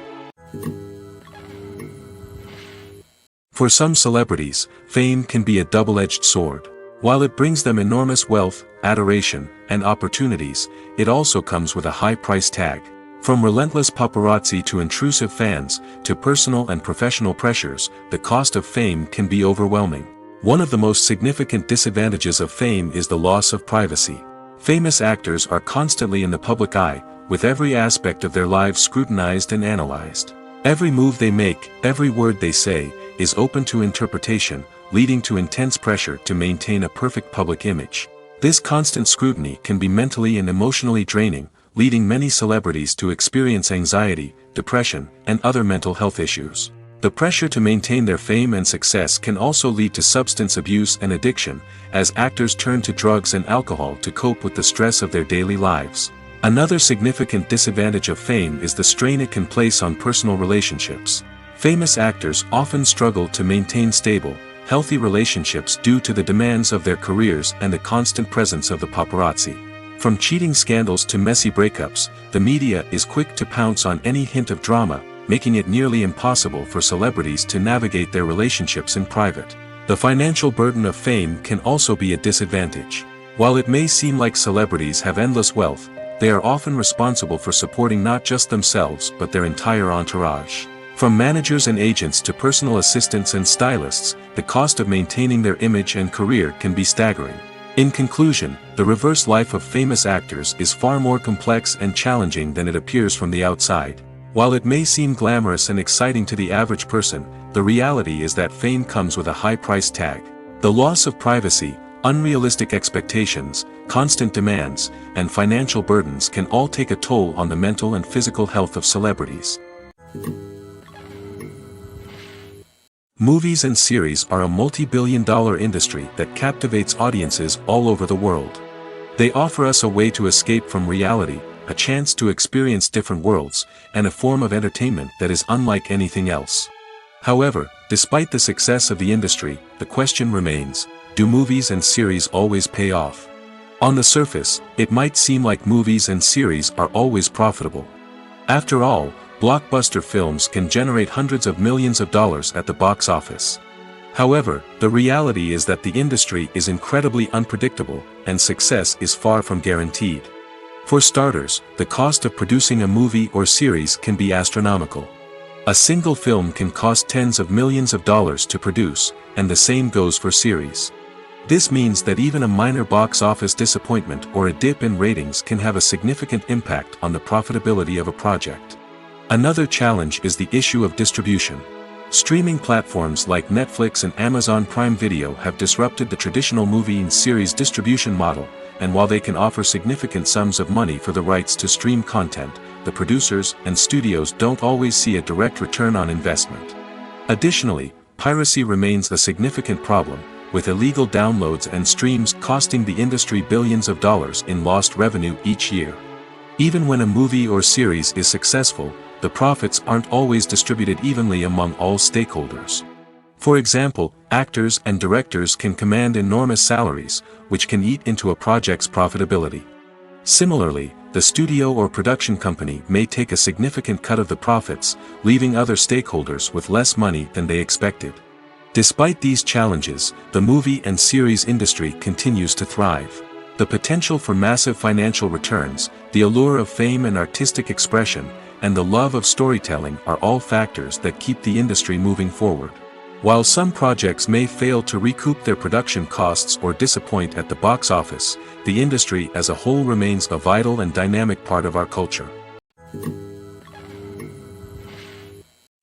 S1: For some celebrities, fame can be a double-edged sword. While it brings them enormous wealth, adoration, and opportunities, it also comes with a high price tag. From relentless paparazzi to intrusive fans, to personal and professional pressures, the cost of fame can be overwhelming. One of the most significant disadvantages of fame is the loss of privacy. Famous actors are constantly in the public eye, with every aspect of their lives scrutinized and analyzed. Every move they make, every word they say, is open to interpretation, leading to intense pressure to maintain a perfect public image. This constant scrutiny can be mentally and emotionally draining, leading many celebrities to experience anxiety, depression, and other mental health issues. The pressure to maintain their fame and success can also lead to substance abuse and addiction, as actors turn to drugs and alcohol to cope with the stress of their daily lives. Another significant disadvantage of fame is the strain it can place on personal relationships. Famous actors often struggle to maintain stable, healthy relationships due to the demands of their careers and the constant presence of the paparazzi. From cheating scandals to messy breakups, the media is quick to pounce on any hint of drama, making it nearly impossible for celebrities to navigate their relationships in private. The financial burden of fame can also be a disadvantage. While it may seem like celebrities have endless wealth, they are often responsible for supporting not just themselves but their entire entourage. From managers and agents to personal assistants and stylists, the cost of maintaining their image and career can be staggering. In conclusion, the reverse life of famous actors is far more complex and challenging than it appears from the outside. While it may seem glamorous and exciting to the average person, the reality is that fame comes with a high price tag. The loss of privacy, unrealistic expectations, constant demands, and financial burdens can all take a toll on the mental and physical health of celebrities. Movies and series are a multi-billion-dollar industry that captivates audiences all over the world. They offer us a way to escape from reality, a chance to experience different worlds, and a form of entertainment that is unlike anything else. However, despite the success of the industry, the question remains, do movies and series always pay off? On the surface, it might seem like movies and series are always profitable. After all, blockbuster films can generate hundreds of millions of dollars at the box office. However, the reality is that the industry is incredibly unpredictable, and success is far from guaranteed. For starters, the cost of producing a movie or series can be astronomical. A single film can cost tens of millions of dollars to produce, and the same goes for series. This means that even a minor box office disappointment or a dip in ratings can have a significant impact on the profitability of a project. Another challenge is the issue of distribution. Streaming platforms like Netflix and Amazon Prime Video have disrupted the traditional movie and series distribution model, and while they can offer significant sums of money for the rights to stream content, the producers and studios don't always see a direct return on investment. Additionally, piracy remains a significant problem, with illegal downloads and streams costing the industry billions of dollars in lost revenue each year. Even when a movie or series is successful, the profits aren't always distributed evenly among all stakeholders. For example, actors and directors can command enormous salaries, which can eat into a project's profitability. Similarly, the studio or production company may take a significant cut of the profits, leaving other stakeholders with less money than they expected. Despite these challenges, the movie and series industry continues to thrive. The potential for massive financial returns, the allure of fame and artistic expression, and the love of storytelling are all factors that keep the industry moving forward. While some projects may fail to recoup their production costs or disappoint at the box office, the industry as a whole remains a vital and dynamic part of our culture.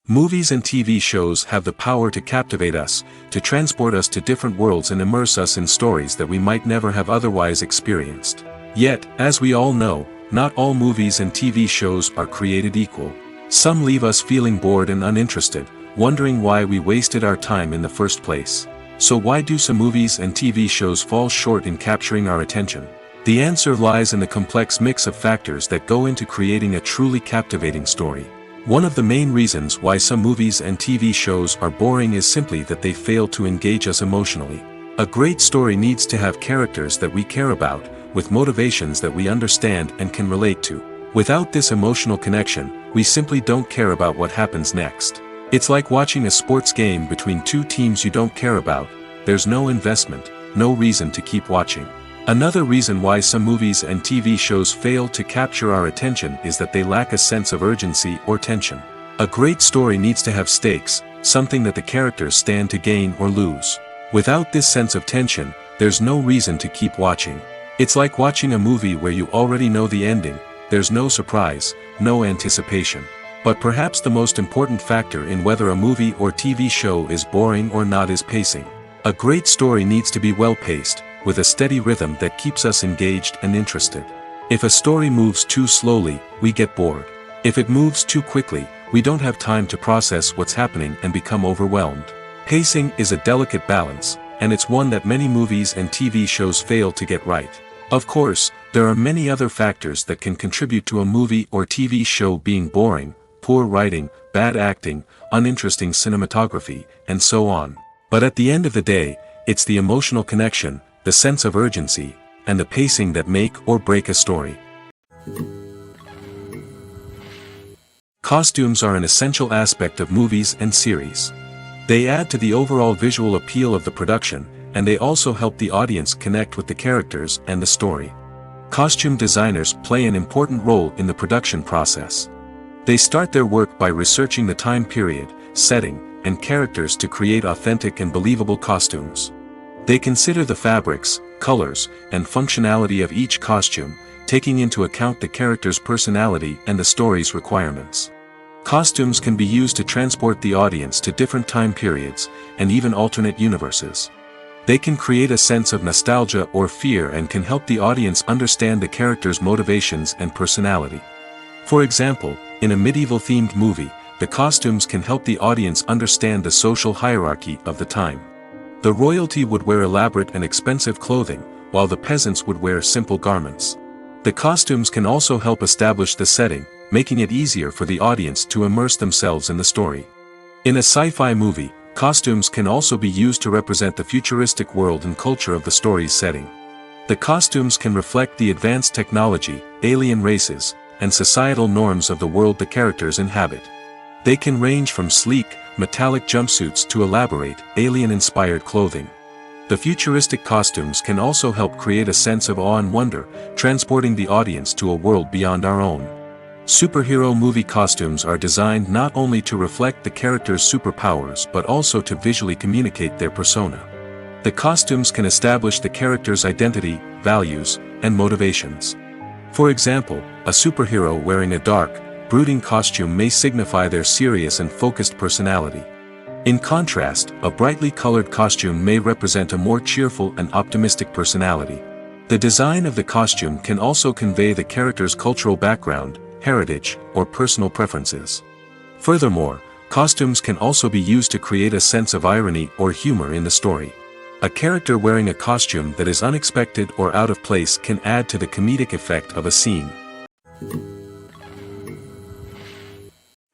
S1: Movies and TV shows have the power to captivate us, to transport us to different worlds and immerse us in stories that we might never have otherwise experienced. Yet, as we all know, not all movies and TV shows are created equal. Some leave us feeling bored and uninterested, wondering why we wasted our time in the first place. So why do some movies and TV shows fall short in capturing our attention? The answer lies in the complex mix of factors that go into creating a truly captivating story. One of the main reasons why some movies and TV shows are boring is simply that they fail to engage us emotionally. A great story needs to have characters that we care about, with motivations that we understand and can relate to. Without this emotional connection, we simply don't care about what happens next. It's like watching a sports game between two teams you don't care about. There's no investment, no reason to keep watching. Another reason why some movies and TV shows fail to capture our attention is that they lack a sense of urgency or tension. A great story needs to have stakes, something that the characters stand to gain or lose. Without this sense of tension, there's no reason to keep watching. It's like watching a movie where you already know the ending, there's no surprise, no anticipation. But perhaps the most important factor in whether a movie or TV show is boring or not is pacing. A great story needs to be well-paced, with a steady rhythm that keeps us engaged and interested. If a story moves too slowly, we get bored. If it moves too quickly, we don't have time to process what's happening and become overwhelmed. Pacing is a delicate balance, and it's one that many movies and TV shows fail to get right. Of course, there are many other factors that can contribute to a movie or TV show being boring: poor writing, bad acting, uninteresting cinematography, and so on. But at the end of the day, it's the emotional connection, the sense of urgency, and the pacing that make or break a story. Costumes are an essential aspect of movies and series. They add to the overall visual appeal of the production, and they also help the audience connect with the characters and the story. Costume designers play an important role in the production process. They start their work by researching the time period, setting, and characters to create authentic and believable costumes. They consider the fabrics, colors, and functionality of each costume, taking into account the character's personality and the story's requirements. Costumes can be used to transport the audience to different time periods, and even alternate universes. They can create a sense of nostalgia or fear and can help the audience understand the character's motivations and personality. For example, in a medieval-themed movie, the costumes can help the audience understand the social hierarchy of the time. The royalty would wear elaborate and expensive clothing, while the peasants would wear simple garments. The costumes can also help establish the setting, making it easier for the audience to immerse themselves in the story. In a sci-fi movie, costumes can also be used to represent the futuristic world and culture of the story's setting. The costumes can reflect the advanced technology, alien races, and societal norms of the world the characters inhabit. They can range from sleek, metallic jumpsuits to elaborate, alien-inspired clothing. The futuristic costumes can also help create a sense of awe and wonder, transporting the audience to a world beyond our own. Superhero movie costumes are designed not only to reflect the character's superpowers but also to visually communicate their persona. The costumes can establish the character's identity, values, and motivations. For example, a superhero wearing a dark, brooding costume may signify their serious and focused personality. In contrast, a brightly colored costume may represent a more cheerful and optimistic personality. The design of the costume can also convey the character's cultural background, heritage, or personal preferences. Furthermore, costumes can also be used to create a sense of irony or humor in the story. A character wearing a costume that is unexpected or out of place can add to the comedic effect of a scene.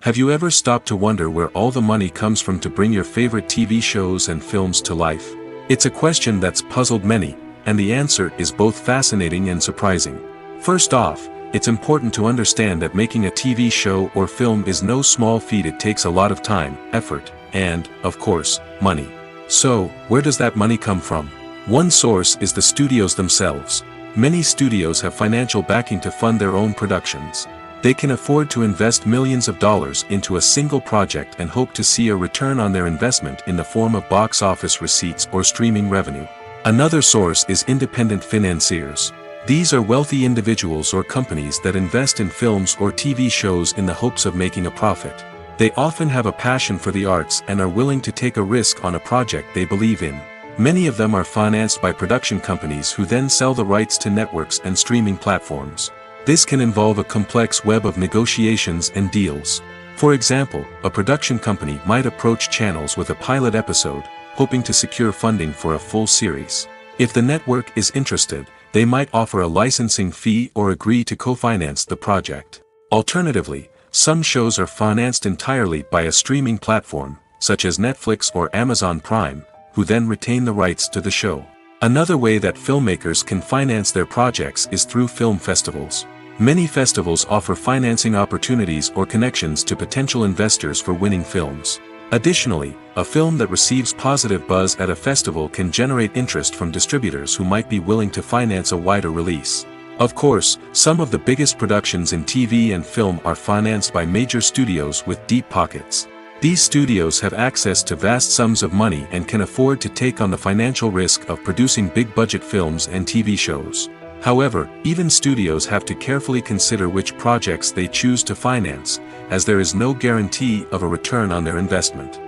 S1: Have you ever stopped to wonder where all the money comes from to bring your favorite TV shows and films to life? It's a question that's puzzled many, and the answer is both fascinating and surprising. First off, it's important to understand that making a TV show or film is no small feat. It takes a lot of time, effort, and, of course, money. So, where does that money come from? One source is the studios themselves. Many studios have financial backing to fund their own productions. They can afford to invest millions of dollars into a single project and hope to see a return on their investment in the form of box office receipts or streaming revenue. Another source is independent financiers. These are wealthy individuals or companies that invest in films or TV shows in the hopes of making a profit. They often have a passion for the arts and are willing to take a risk on a project they believe in. Many of them are financed by production companies who then sell the rights to networks and streaming platforms. This can involve a complex web of negotiations and deals. For example, a production company might approach channels with a pilot episode, hoping to secure funding for a full series. If the network is interested, they might offer a licensing fee or agree to co-finance the project. Alternatively, some shows are financed entirely by a streaming platform, such as Netflix or Amazon Prime, who then retain the rights to the show. Another way that filmmakers can finance their projects is through film festivals. Many festivals offer financing opportunities or connections to potential investors for winning films. Additionally, a film that receives positive buzz at a festival can generate interest from distributors who might be willing to finance a wider release. Of course, some of the biggest productions in TV and film are financed by major studios with deep pockets. These studios have access to vast sums of money and can afford to take on the financial risk of producing big-budget films and TV shows. However, even studios have to carefully consider which projects they choose to finance, as there is no guarantee of a return on their investment.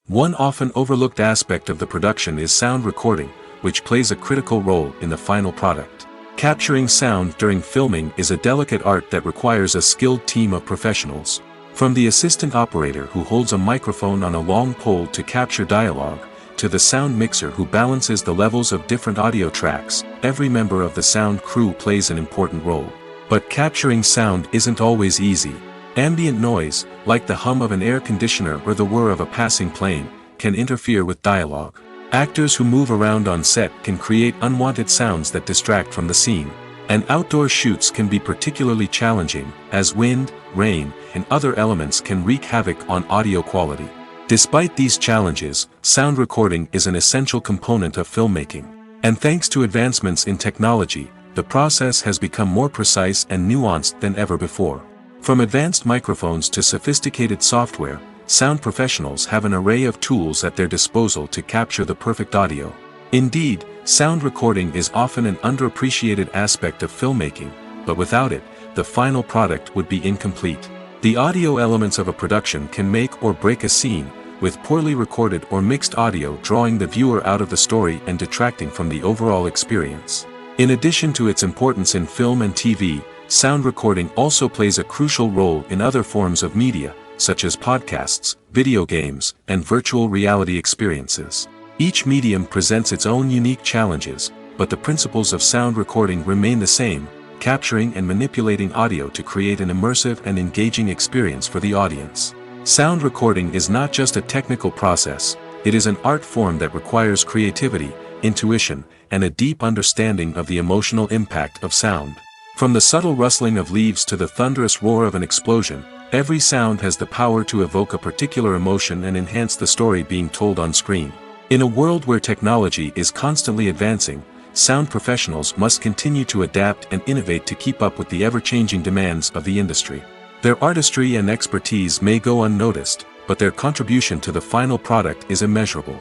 S1: One often overlooked aspect of the production is sound recording, which plays a critical role in the final product. Capturing sound during filming is a delicate art that requires a skilled team of professionals. From the assistant operator who holds a microphone on a long pole to capture dialogue, to the sound mixer who balances the levels of different audio tracks, every member of the sound crew plays an important role. But capturing sound isn't always easy. Ambient noise, like the hum of an air conditioner or the whir of a passing plane, can interfere with dialogue. Actors who move around on set can create unwanted sounds that distract from the scene. And outdoor shoots can be particularly challenging, as wind, rain, and other elements can wreak havoc on audio quality. Despite these challenges, sound recording is an essential component of filmmaking. And thanks to advancements in technology, the process has become more precise and nuanced than ever before. From advanced microphones to sophisticated software, sound professionals have an array of tools at their disposal to capture the perfect audio. Indeed, sound recording is often an underappreciated aspect of filmmaking, but without it, the final product would be incomplete. The audio elements of a production can make or break a scene, with poorly recorded or mixed audio drawing the viewer out of the story and detracting from the overall experience. In addition to its importance in film and TV, sound recording also plays a crucial role in other forms of media, such as podcasts, video games, and virtual reality experiences. Each medium presents its own unique challenges, but the principles of sound recording remain the same, capturing and manipulating audio to create an immersive and engaging experience for the audience. Sound recording is not just a technical process, it is an art form that requires creativity, intuition, and a deep understanding of the emotional impact of sound. From the subtle rustling of leaves to the thunderous roar of an explosion, every sound has the power to evoke a particular emotion and enhance the story being told on screen. In a world where technology is constantly advancing, sound professionals must continue to adapt and innovate to keep up with the ever-changing demands of the industry. Their artistry and expertise may go unnoticed, but their contribution to the final product is immeasurable.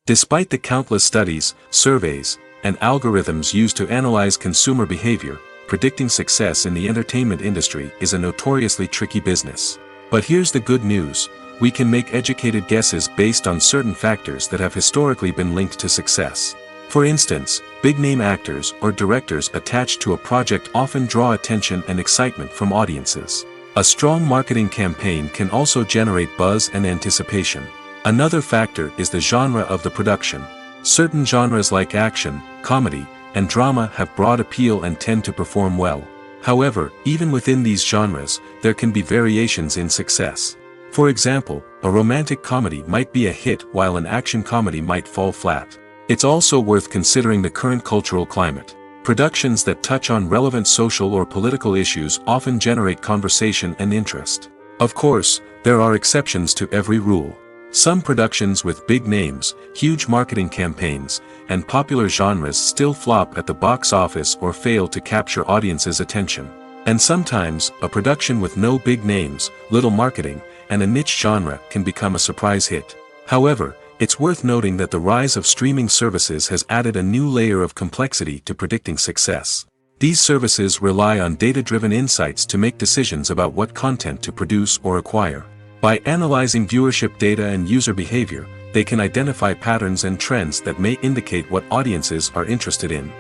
S1: Despite the countless studies, surveys, and algorithms used to analyze consumer behavior, predicting success in the entertainment industry is a notoriously tricky business. But here's the good news: we can make educated guesses based on certain factors that have historically been linked to success. For instance, big-name actors or directors attached to a project often draw attention and excitement from audiences. A strong marketing campaign can also generate buzz and anticipation. Another factor is the genre of the production. Certain genres like action, comedy, and drama have broad appeal and tend to perform well. However, even within these genres, there can be variations in success. For example, a romantic comedy might be a hit while an action comedy might fall flat. It's also worth considering the current cultural climate. Productions that touch on relevant social or political issues often generate conversation and interest. Of course, there are exceptions to every rule. Some productions with big names, huge marketing campaigns, and popular genres still flop at the box office or fail to capture audiences' attention. And sometimes, a production with no big names, little marketing, and a niche genre can become a surprise hit. However, it's worth noting that the rise of streaming services has added a new layer of complexity to predicting success. These services rely on data-driven insights to make decisions about what content to produce or acquire. By analyzing viewership data and user behavior, they can identify patterns and trends that may indicate what audiences are interested in.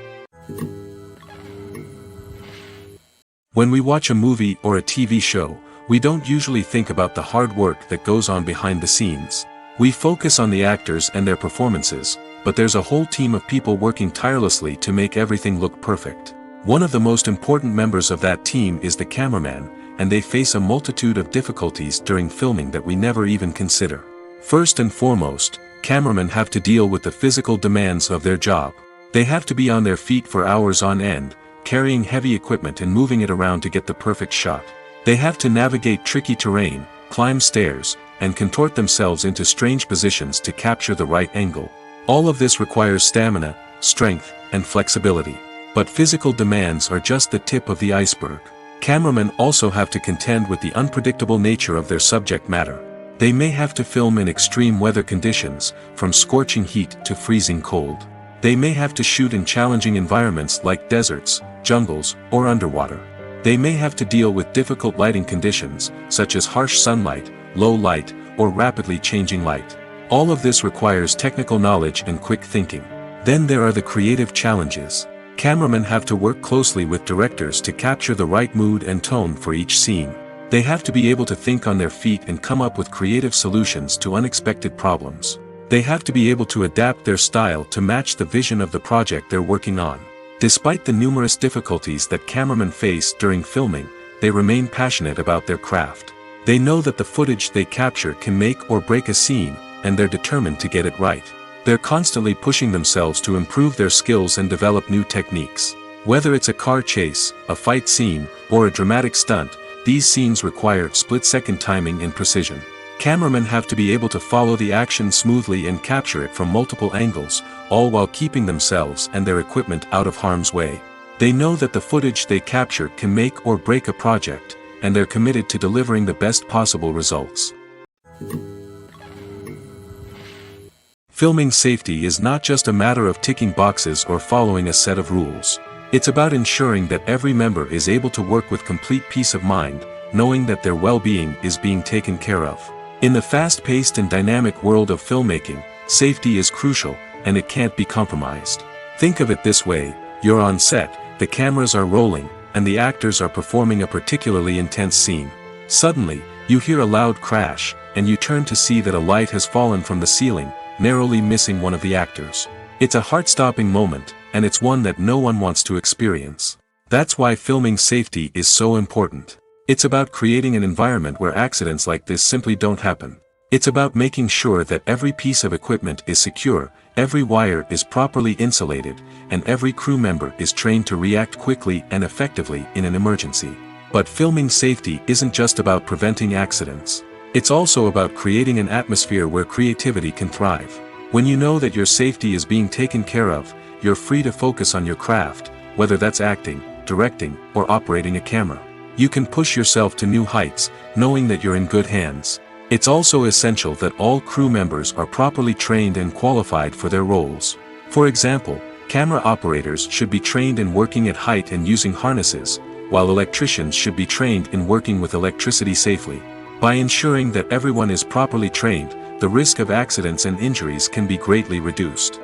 S1: When we watch a movie or a TV show, we don't usually think about the hard work that goes on behind the scenes. We focus on the actors and their performances, but there's a whole team of people working tirelessly to make everything look perfect. One of the most important members of that team is the cameraman, and they face a multitude of difficulties during filming that we never even consider. First and foremost, cameramen have to deal with the physical demands of their job. They have to be on their feet for hours on end, carrying heavy equipment and moving it around to get the perfect shot. They have to navigate tricky terrain, climb stairs, and contort themselves into strange positions to capture the right angle. All of this requires stamina, strength, and flexibility. But physical demands are just the tip of the iceberg. Cameramen also have to contend with the unpredictable nature of their subject matter. They may have to film in extreme weather conditions, from scorching heat to freezing cold. They may have to shoot in challenging environments like deserts, jungles, or underwater. They may have to deal with difficult lighting conditions, such as harsh sunlight, low light, or rapidly changing light. All of this requires technical knowledge and quick thinking. Then there are the creative challenges. Cameramen have to work closely with directors to capture the right mood and tone for each scene. They have to be able to think on their feet and come up with creative solutions to unexpected problems. They have to be able to adapt their style to match the vision of the project they're working on. Despite the numerous difficulties that cameramen face during filming, they remain passionate about their craft. They know that the footage they capture can make or break a scene, and they're determined to get it right. They're constantly pushing themselves to improve their skills and develop new techniques. Whether it's a car chase, a fight scene, or a dramatic stunt, these scenes require split-second timing and precision. Cameramen have to be able to follow the action smoothly and capture it from multiple angles, all while keeping themselves and their equipment out of harm's way. They know that the footage they capture can make or break a project, and they're committed to delivering the best possible results. Filming safety is not just a matter of ticking boxes or following a set of rules. It's about ensuring that every member is able to work with complete peace of mind, knowing that their well-being is being taken care of. In the fast-paced and dynamic world of filmmaking, safety is crucial, and it can't be compromised. Think of it this way: you're on set, the cameras are rolling, and the actors are performing a particularly intense scene. Suddenly, you hear a loud crash, and you turn to see that a light has fallen from the ceiling, narrowly missing one of the actors. It's a heart-stopping moment, and it's one that no one wants to experience. That's why filming safety is so important. It's about creating an environment where accidents like this simply don't happen. It's about making sure that every piece of equipment is secure, every wire is properly insulated, and every crew member is trained to react quickly and effectively in an emergency. But filming safety isn't just about preventing accidents. It's also about creating an atmosphere where creativity can thrive. When you know that your safety is being taken care of, you're free to focus on your craft, whether that's acting, directing, or operating a camera. You can push yourself to new heights, knowing that you're in good hands. It's also essential that all crew members are properly trained and qualified for their roles. For example, camera operators should be trained in working at height and using harnesses, while electricians should be trained in working with electricity safely. By ensuring that everyone is properly trained, the risk of accidents and injuries can be greatly reduced.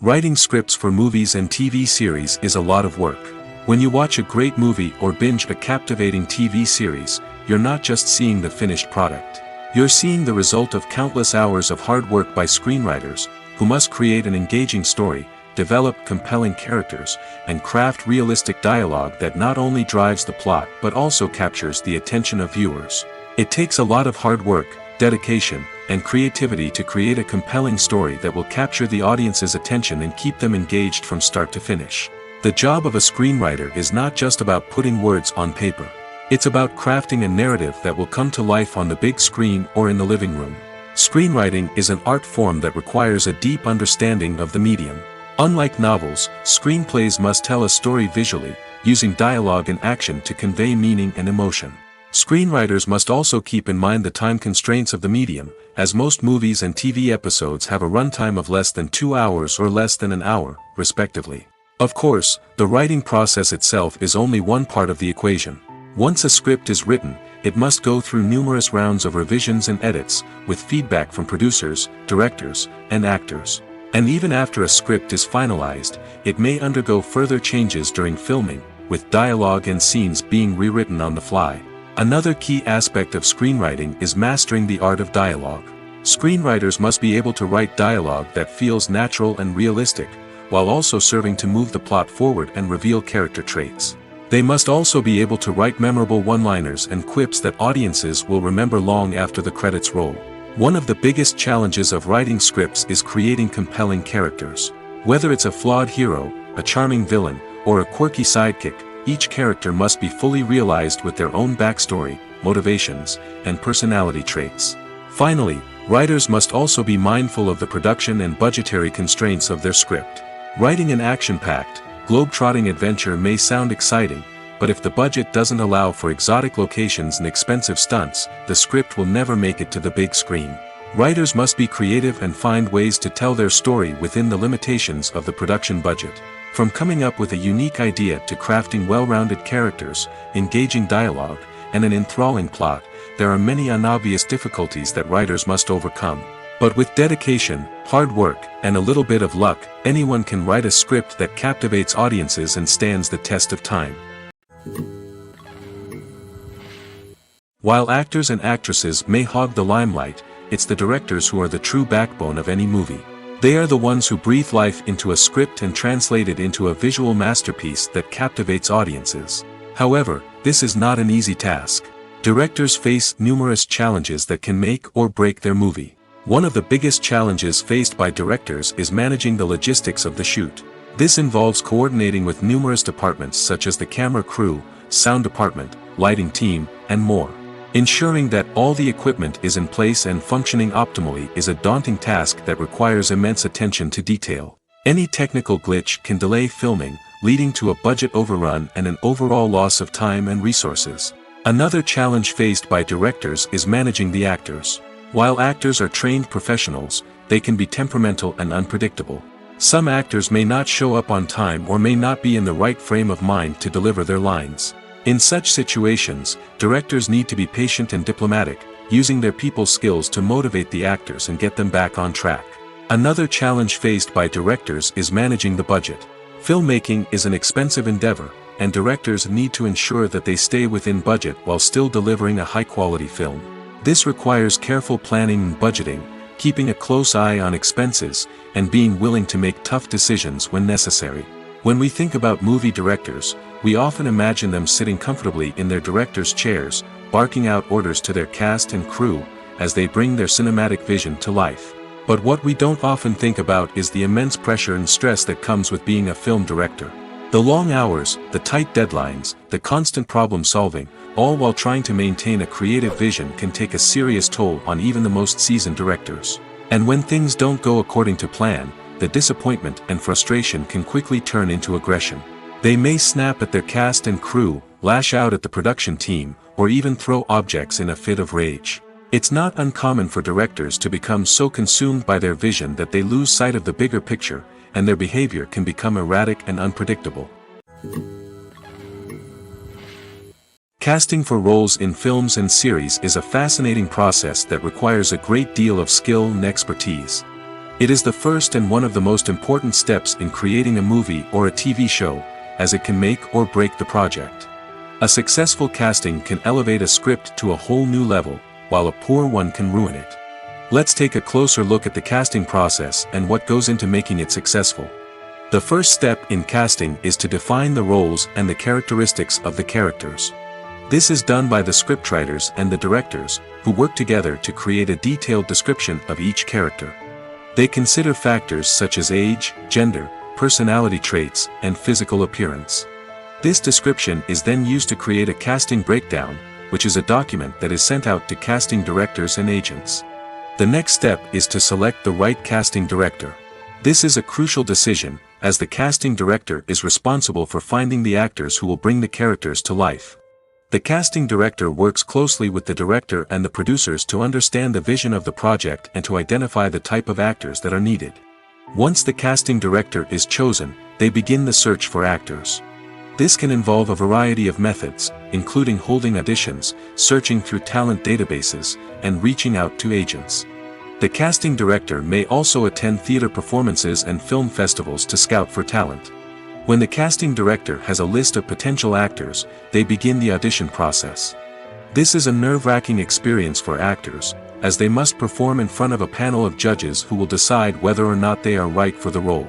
S1: Writing scripts for movies and TV series is a lot of work. When you watch a great movie or binge a captivating TV series, you're not just seeing the finished product. You're seeing the result of countless hours of hard work by screenwriters, who must create an engaging story, develop compelling characters, and craft realistic dialogue that not only drives the plot but also captures the attention of viewers. It takes a lot of hard work, dedication, and creativity to create a compelling story that will capture the audience's attention and keep them engaged from start to finish. The job of a screenwriter is not just about putting words on paper. It's about crafting a narrative that will come to life on the big screen or in the living room. Screenwriting is an art form that requires a deep understanding of the medium. Unlike novels, screenplays must tell a story visually, using dialogue and action to convey meaning and emotion. Screenwriters must also keep in mind the time constraints of the medium, as most movies and TV episodes have a runtime of less than 2 hours or less than an hour, respectively. Of course, the writing process itself is only one part of the equation. Once a script is written, it must go through numerous rounds of revisions and edits, with feedback from producers, directors, and actors. And even after a script is finalized, it may undergo further changes during filming, with dialogue and scenes being rewritten on the fly. Another key aspect of screenwriting is mastering the art of dialogue. Screenwriters must be able to write dialogue that feels natural and realistic, while also serving to move the plot forward and reveal character traits. They must also be able to write memorable one-liners and quips that audiences will remember long after the credits roll. One of the biggest challenges of writing scripts is creating compelling characters. Whether it's a flawed hero, a charming villain, or a quirky sidekick, each character must be fully realized with their own backstory, motivations, and personality traits. Finally, writers must also be mindful of the production and budgetary constraints of their script. Writing an action-packed, globe-trotting adventure may sound exciting, but if the budget doesn't allow for exotic locations and expensive stunts, the script will never make it to the big screen. Writers must be creative and find ways to tell their story within the limitations of the production budget. From coming up with a unique idea to crafting well-rounded characters, engaging dialogue, and an enthralling plot, there are many unobvious difficulties that writers must overcome. But with dedication, hard work, and a little bit of luck, anyone can write a script that captivates audiences and stands the test of time. While actors and actresses may hog the limelight, it's the directors who are the true backbone of any movie. They are the ones who breathe life into a script and translate it into a visual masterpiece that captivates audiences. However, this is not an easy task. Directors face numerous challenges that can make or break their movie. One of the biggest challenges faced by directors is managing the logistics of the shoot. This involves coordinating with numerous departments such as the camera crew, sound department, lighting team, and more. Ensuring that all the equipment is in place and functioning optimally is a daunting task that requires immense attention to detail. Any technical glitch can delay filming, leading to a budget overrun and an overall loss of time and resources. Another challenge faced by directors is managing the actors. While actors are trained professionals, they can be temperamental and unpredictable. Some actors may not show up on time or may not be in the right frame of mind to deliver their lines. In such situations, directors need to be patient and diplomatic, using their people skills to motivate the actors and get them back on track. Another challenge faced by directors is managing the budget. Filmmaking is an expensive endeavor, and directors need to ensure that they stay within budget while still delivering a high-quality film. This requires careful planning and budgeting, keeping a close eye on expenses, and being willing to make tough decisions when necessary. When we think about movie directors, we often imagine them sitting comfortably in their director's chairs, barking out orders to their cast and crew, as they bring their cinematic vision to life. But what we don't often think about is the immense pressure and stress that comes with being a film director. The long hours, the tight deadlines, the constant problem-solving, all while trying to maintain a creative vision can take a serious toll on even the most seasoned directors. And when things don't go according to plan, the disappointment and frustration can quickly turn into aggression. They may snap at their cast and crew, lash out at the production team, or even throw objects in a fit of rage. It's not uncommon for directors to become so consumed by their vision that they lose sight of the bigger picture, and their behavior can become erratic and unpredictable. Casting for roles in films and series is a fascinating process that requires a great deal of skill and expertise. It is the first and one of the most important steps in creating a movie or a TV show, as it can make or break the project. A successful casting can elevate a script to a whole new level, while a poor one can ruin it. Let's take a closer look at the casting process and what goes into making it successful. The first step in casting is to define the roles and the characteristics of the characters. This is done by the scriptwriters and the directors, who work together to create a detailed description of each character. They consider factors such as age, gender, personality traits, and physical appearance. This description is then used to create a casting breakdown, which is a document that is sent out to casting directors and agents. The next step is to select the right casting director. This is a crucial decision, as the casting director is responsible for finding the actors who will bring the characters to life. The casting director works closely with the director and the producers to understand the vision of the project and to identify the type of actors that are needed. Once the casting director is chosen, they begin the search for actors. This can involve a variety of methods, including holding auditions, searching through talent databases, and reaching out to agents. The casting director may also attend theater performances and film festivals to scout for talent. When the casting director has a list of potential actors, they begin the audition process. This is a nerve-wracking experience for actors, as they must perform in front of a panel of judges who will decide whether or not they are right for the role.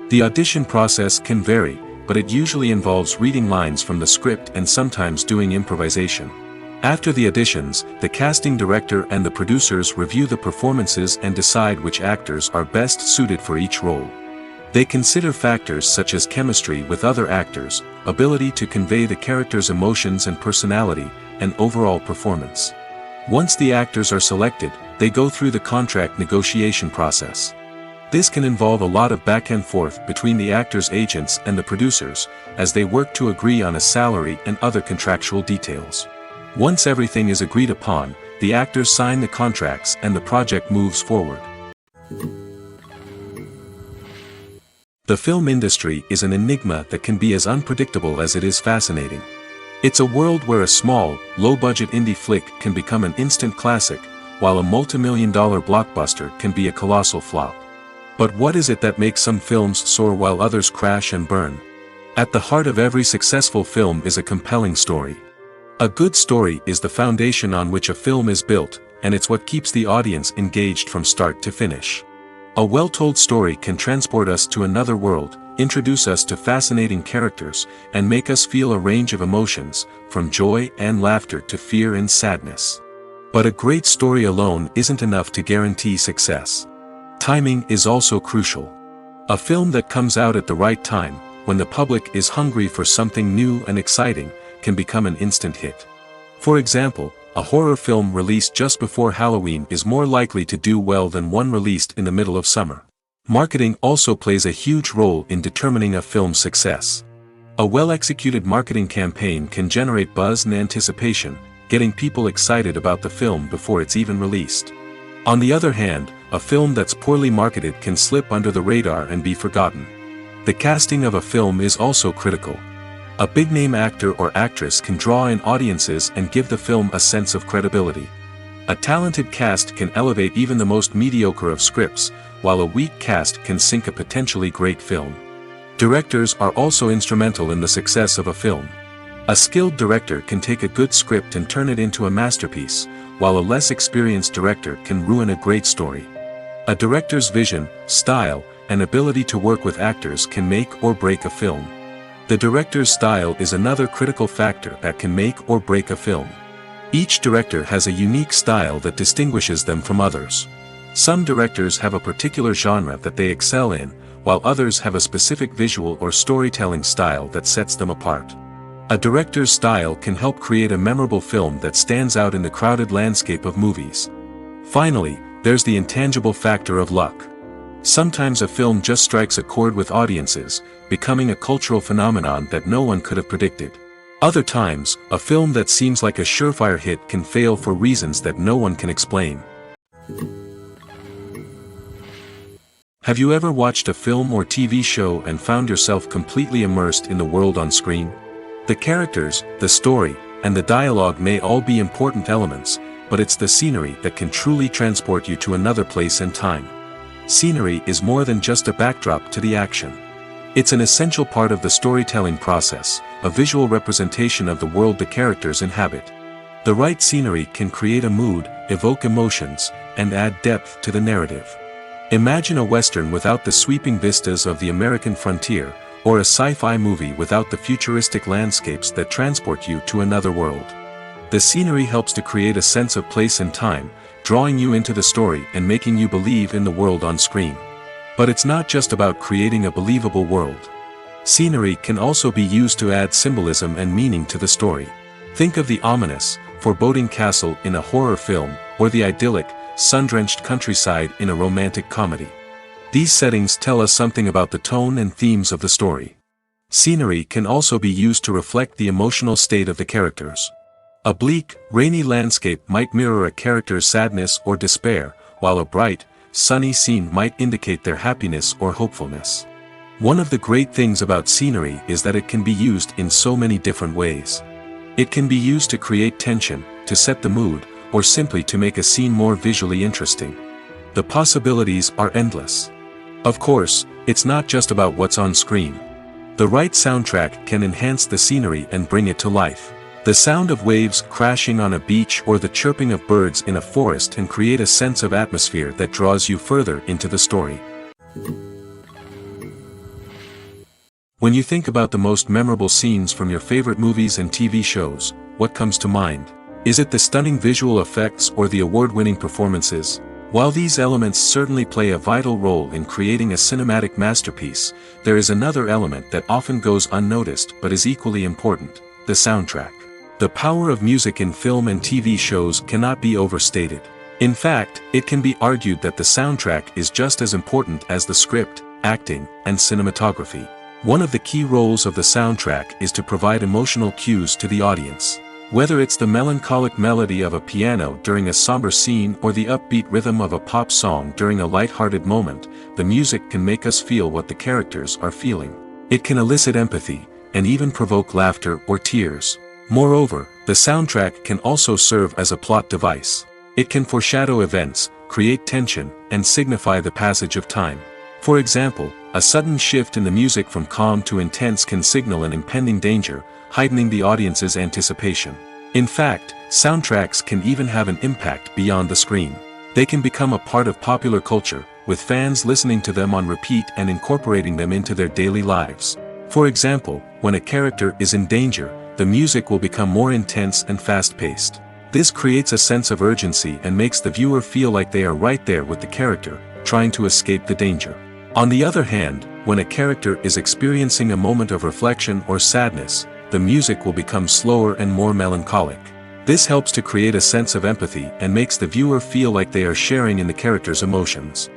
S1: The audition process can vary, but it usually involves reading lines from the script and sometimes doing improvisation. After the auditions, the casting director and the producers review the performances and decide which actors are best suited for each role. They consider factors such as chemistry with other actors, ability to convey the character's emotions and personality, and overall performance. Once the actors are selected, they go through the contract negotiation process. This can involve a lot of back and forth between the actors' agents and the producers, as they work to agree on a salary and other contractual details. Once everything is agreed upon, the actors sign the contracts and the project moves forward. The film industry is an enigma that can be as unpredictable as it is fascinating. It's a world where a small, low-budget indie flick can become an instant classic, while a multi-million-dollar blockbuster can be a colossal flop. But what is it that makes some films soar while others crash and burn? At the heart of every successful film is a compelling story. A good story is the foundation on which a film is built, and it's what keeps the audience engaged from start to finish. A well-told story can transport us to another world, introduce us to fascinating characters, and make us feel a range of emotions, from joy and laughter to fear and sadness. But a great story alone isn't enough to guarantee success. Timing is also crucial. A film that comes out at the right time, when the public is hungry for something new and exciting, can become an instant hit. For example, a horror film released just before Halloween is more likely to do well than one released in the middle of summer. Marketing also plays a huge role in determining a film's success. A well-executed marketing campaign can generate buzz and anticipation, getting people excited about the film before it's even released. On the other hand, a film that's poorly marketed can slip under the radar and be forgotten. The casting of a film is also critical. A big-name actor or actress can draw in audiences and give the film a sense of credibility. A talented cast can elevate even the most mediocre of scripts, while a weak cast can sink a potentially great film. Directors are also instrumental in the success of a film. A skilled director can take a good script and turn it into a masterpiece, while a less experienced director can ruin a great story. A director's vision, style, and ability to work with actors can make or break a film. The director's style is another critical factor that can make or break a film. Each director has a unique style that distinguishes them from others. Some directors have a particular genre that they excel in, while others have a specific visual or storytelling style that sets them apart. A director's style can help create a memorable film that stands out in the crowded landscape of movies. Finally, there's the intangible factor of luck. Sometimes a film just strikes a chord with audiences, becoming a cultural phenomenon that no one could have predicted. Other times, a film that seems like a surefire hit can fail for reasons that no one can explain. Have you ever watched a film or TV show and found yourself completely immersed in the world on screen? The characters, the story, and the dialogue may all be important elements, but it's the scenery that can truly transport you to another place and time. Scenery is more than just a backdrop to the action. It's an essential part of the storytelling process, a visual representation of the world the characters inhabit. The right scenery can create a mood, evoke emotions, and add depth to the narrative. Imagine a Western without the sweeping vistas of the American frontier, or a sci-fi movie without the futuristic landscapes that transport you to another world. The scenery helps to create a sense of place and time, drawing you into the story and making you believe in the world on screen. But it's not just about creating a believable world. Scenery can also be used to add symbolism and meaning to the story. Think of the ominous, foreboding castle in a horror film, or the idyllic, sun-drenched countryside in a romantic comedy. These settings tell us something about the tone and themes of the story. Scenery can also be used to reflect the emotional state of the characters. A bleak, rainy landscape might mirror a character's sadness or despair, while a bright, sunny scene might indicate their happiness or hopefulness. One of the great things about scenery is that it can be used in so many different ways. It can be used to create tension, to set the mood, or simply to make a scene more visually interesting. The possibilities are endless. Of course, it's not just about what's on screen. The right soundtrack can enhance the scenery and bring it to life. The sound of waves crashing on a beach or the chirping of birds in a forest can create a sense of atmosphere that draws you further into the story. When you think about the most memorable scenes from your favorite movies and TV shows, what comes to mind? Is it the stunning visual effects or the award-winning performances? While these elements certainly play a vital role in creating a cinematic masterpiece, there is another element that often goes unnoticed but is equally important: the soundtrack. The power of music in film and TV shows cannot be overstated. In fact, it can be argued that the soundtrack is just as important as the script, acting, and cinematography. One of the key roles of the soundtrack is to provide emotional cues to the audience. Whether it's the melancholic melody of a piano during a somber scene or the upbeat rhythm of a pop song during a light-hearted moment, the music can make us feel what the characters are feeling. It can elicit empathy, and even provoke laughter or tears. Moreover, the soundtrack can also serve as a plot device. It can foreshadow events, create tension, and signify the passage of time. For example, a sudden shift in the music from calm to intense can signal an impending danger, heightening the audience's anticipation. In fact, soundtracks can even have an impact beyond the screen. They can become a part of popular culture, with fans listening to them on repeat and incorporating them into their daily lives. For example, when a character is in danger, the music will become more intense and fast-paced. This creates a sense of urgency and makes the viewer feel like they are right there with the character, trying to escape the danger. On the other hand, when a character is experiencing a moment of reflection or sadness, the music will become slower and more melancholic. This helps to create a sense of empathy and makes the viewer feel like they are sharing in the character's emotions.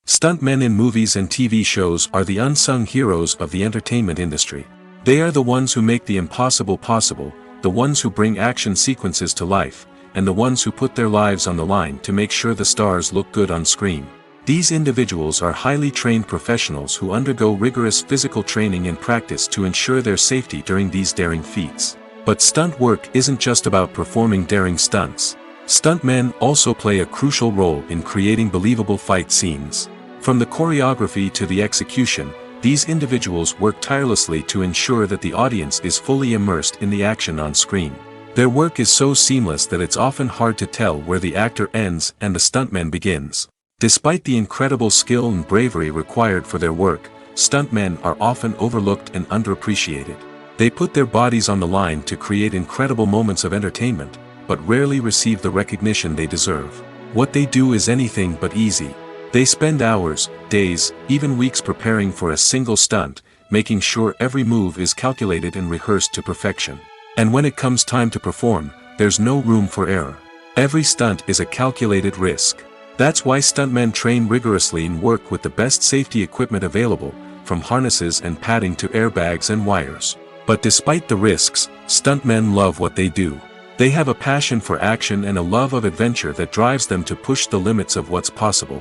S1: Stuntmen in movies and TV shows are the unsung heroes of the entertainment industry. They are the ones who make the impossible possible, the ones who bring action sequences to life, and the ones who put their lives on the line to make sure the stars look good on screen. These individuals are highly trained professionals who undergo rigorous physical training and practice to ensure their safety during these daring feats. But stunt work isn't just about performing daring stunts. Stuntmen also play a crucial role in creating believable fight scenes. From the choreography to the execution, these individuals work tirelessly to ensure that the audience is fully immersed in the action on screen. Their work is so seamless that it's often hard to tell where the actor ends and the stuntman begins. Despite the incredible skill and bravery required for their work, stuntmen are often overlooked and underappreciated. They put their bodies on the line to create incredible moments of entertainment, but rarely receive the recognition they deserve. What they do is anything but easy. They spend hours, days, even weeks preparing for a single stunt, making sure every move is calculated and rehearsed to perfection. And when it comes time to perform, there's no room for error. Every stunt is a calculated risk. That's why stuntmen train rigorously and work with the best safety equipment available, from harnesses and padding to airbags and wires. But despite the risks, stuntmen love what they do. They have a passion for action and a love of adventure that drives them to push the limits of what's possible.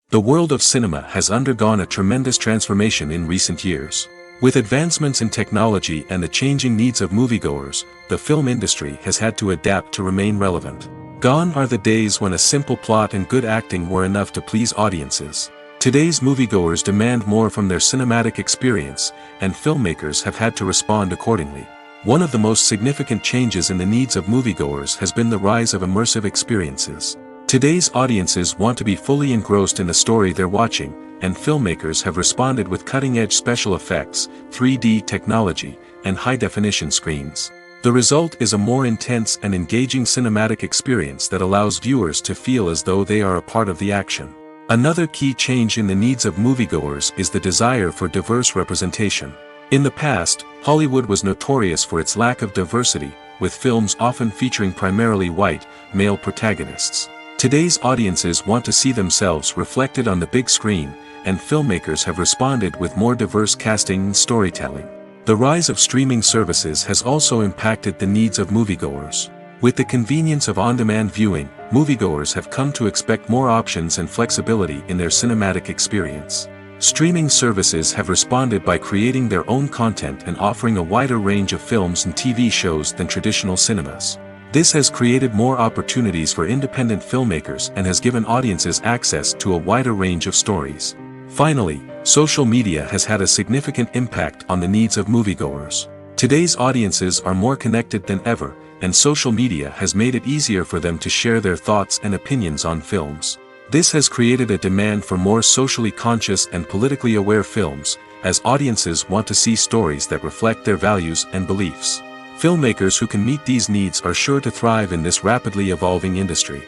S1: The world of cinema has undergone a tremendous transformation in recent years. With advancements in technology and the changing needs of moviegoers, the film industry has had to adapt to remain relevant. Gone are the days when a simple plot and good acting were enough to please audiences. Today's moviegoers demand more from their cinematic experience, and filmmakers have had to respond accordingly. One of the most significant changes in the needs of moviegoers has been the rise of immersive experiences. Today's audiences want to be fully engrossed in the story they're watching, and filmmakers have responded with cutting-edge special effects, 3D technology, and high-definition screens. The result is a more intense and engaging cinematic experience that allows viewers to feel as though they are a part of the action. Another key change in the needs of moviegoers is the desire for diverse representation. In the past, Hollywood was notorious for its lack of diversity, with films often featuring primarily white, male protagonists. Today's audiences want to see themselves reflected on the big screen, and filmmakers have responded with more diverse casting and storytelling. The rise of streaming services has also impacted the needs of moviegoers. With the convenience of on-demand viewing, moviegoers have come to expect more options and flexibility in their cinematic experience. Streaming services have responded by creating their own content and offering a wider range of films and TV shows than traditional cinemas. This has created more opportunities for independent filmmakers and has given audiences access to a wider range of stories. Finally, social media has had a significant impact on the needs of moviegoers. Today's audiences are more connected than ever, and social media has made it easier for them to share their thoughts and opinions on films. This has created a demand for more socially conscious and politically aware films, as audiences want to see stories that reflect their values and beliefs. Filmmakers who can meet these needs are sure to thrive in this rapidly evolving industry.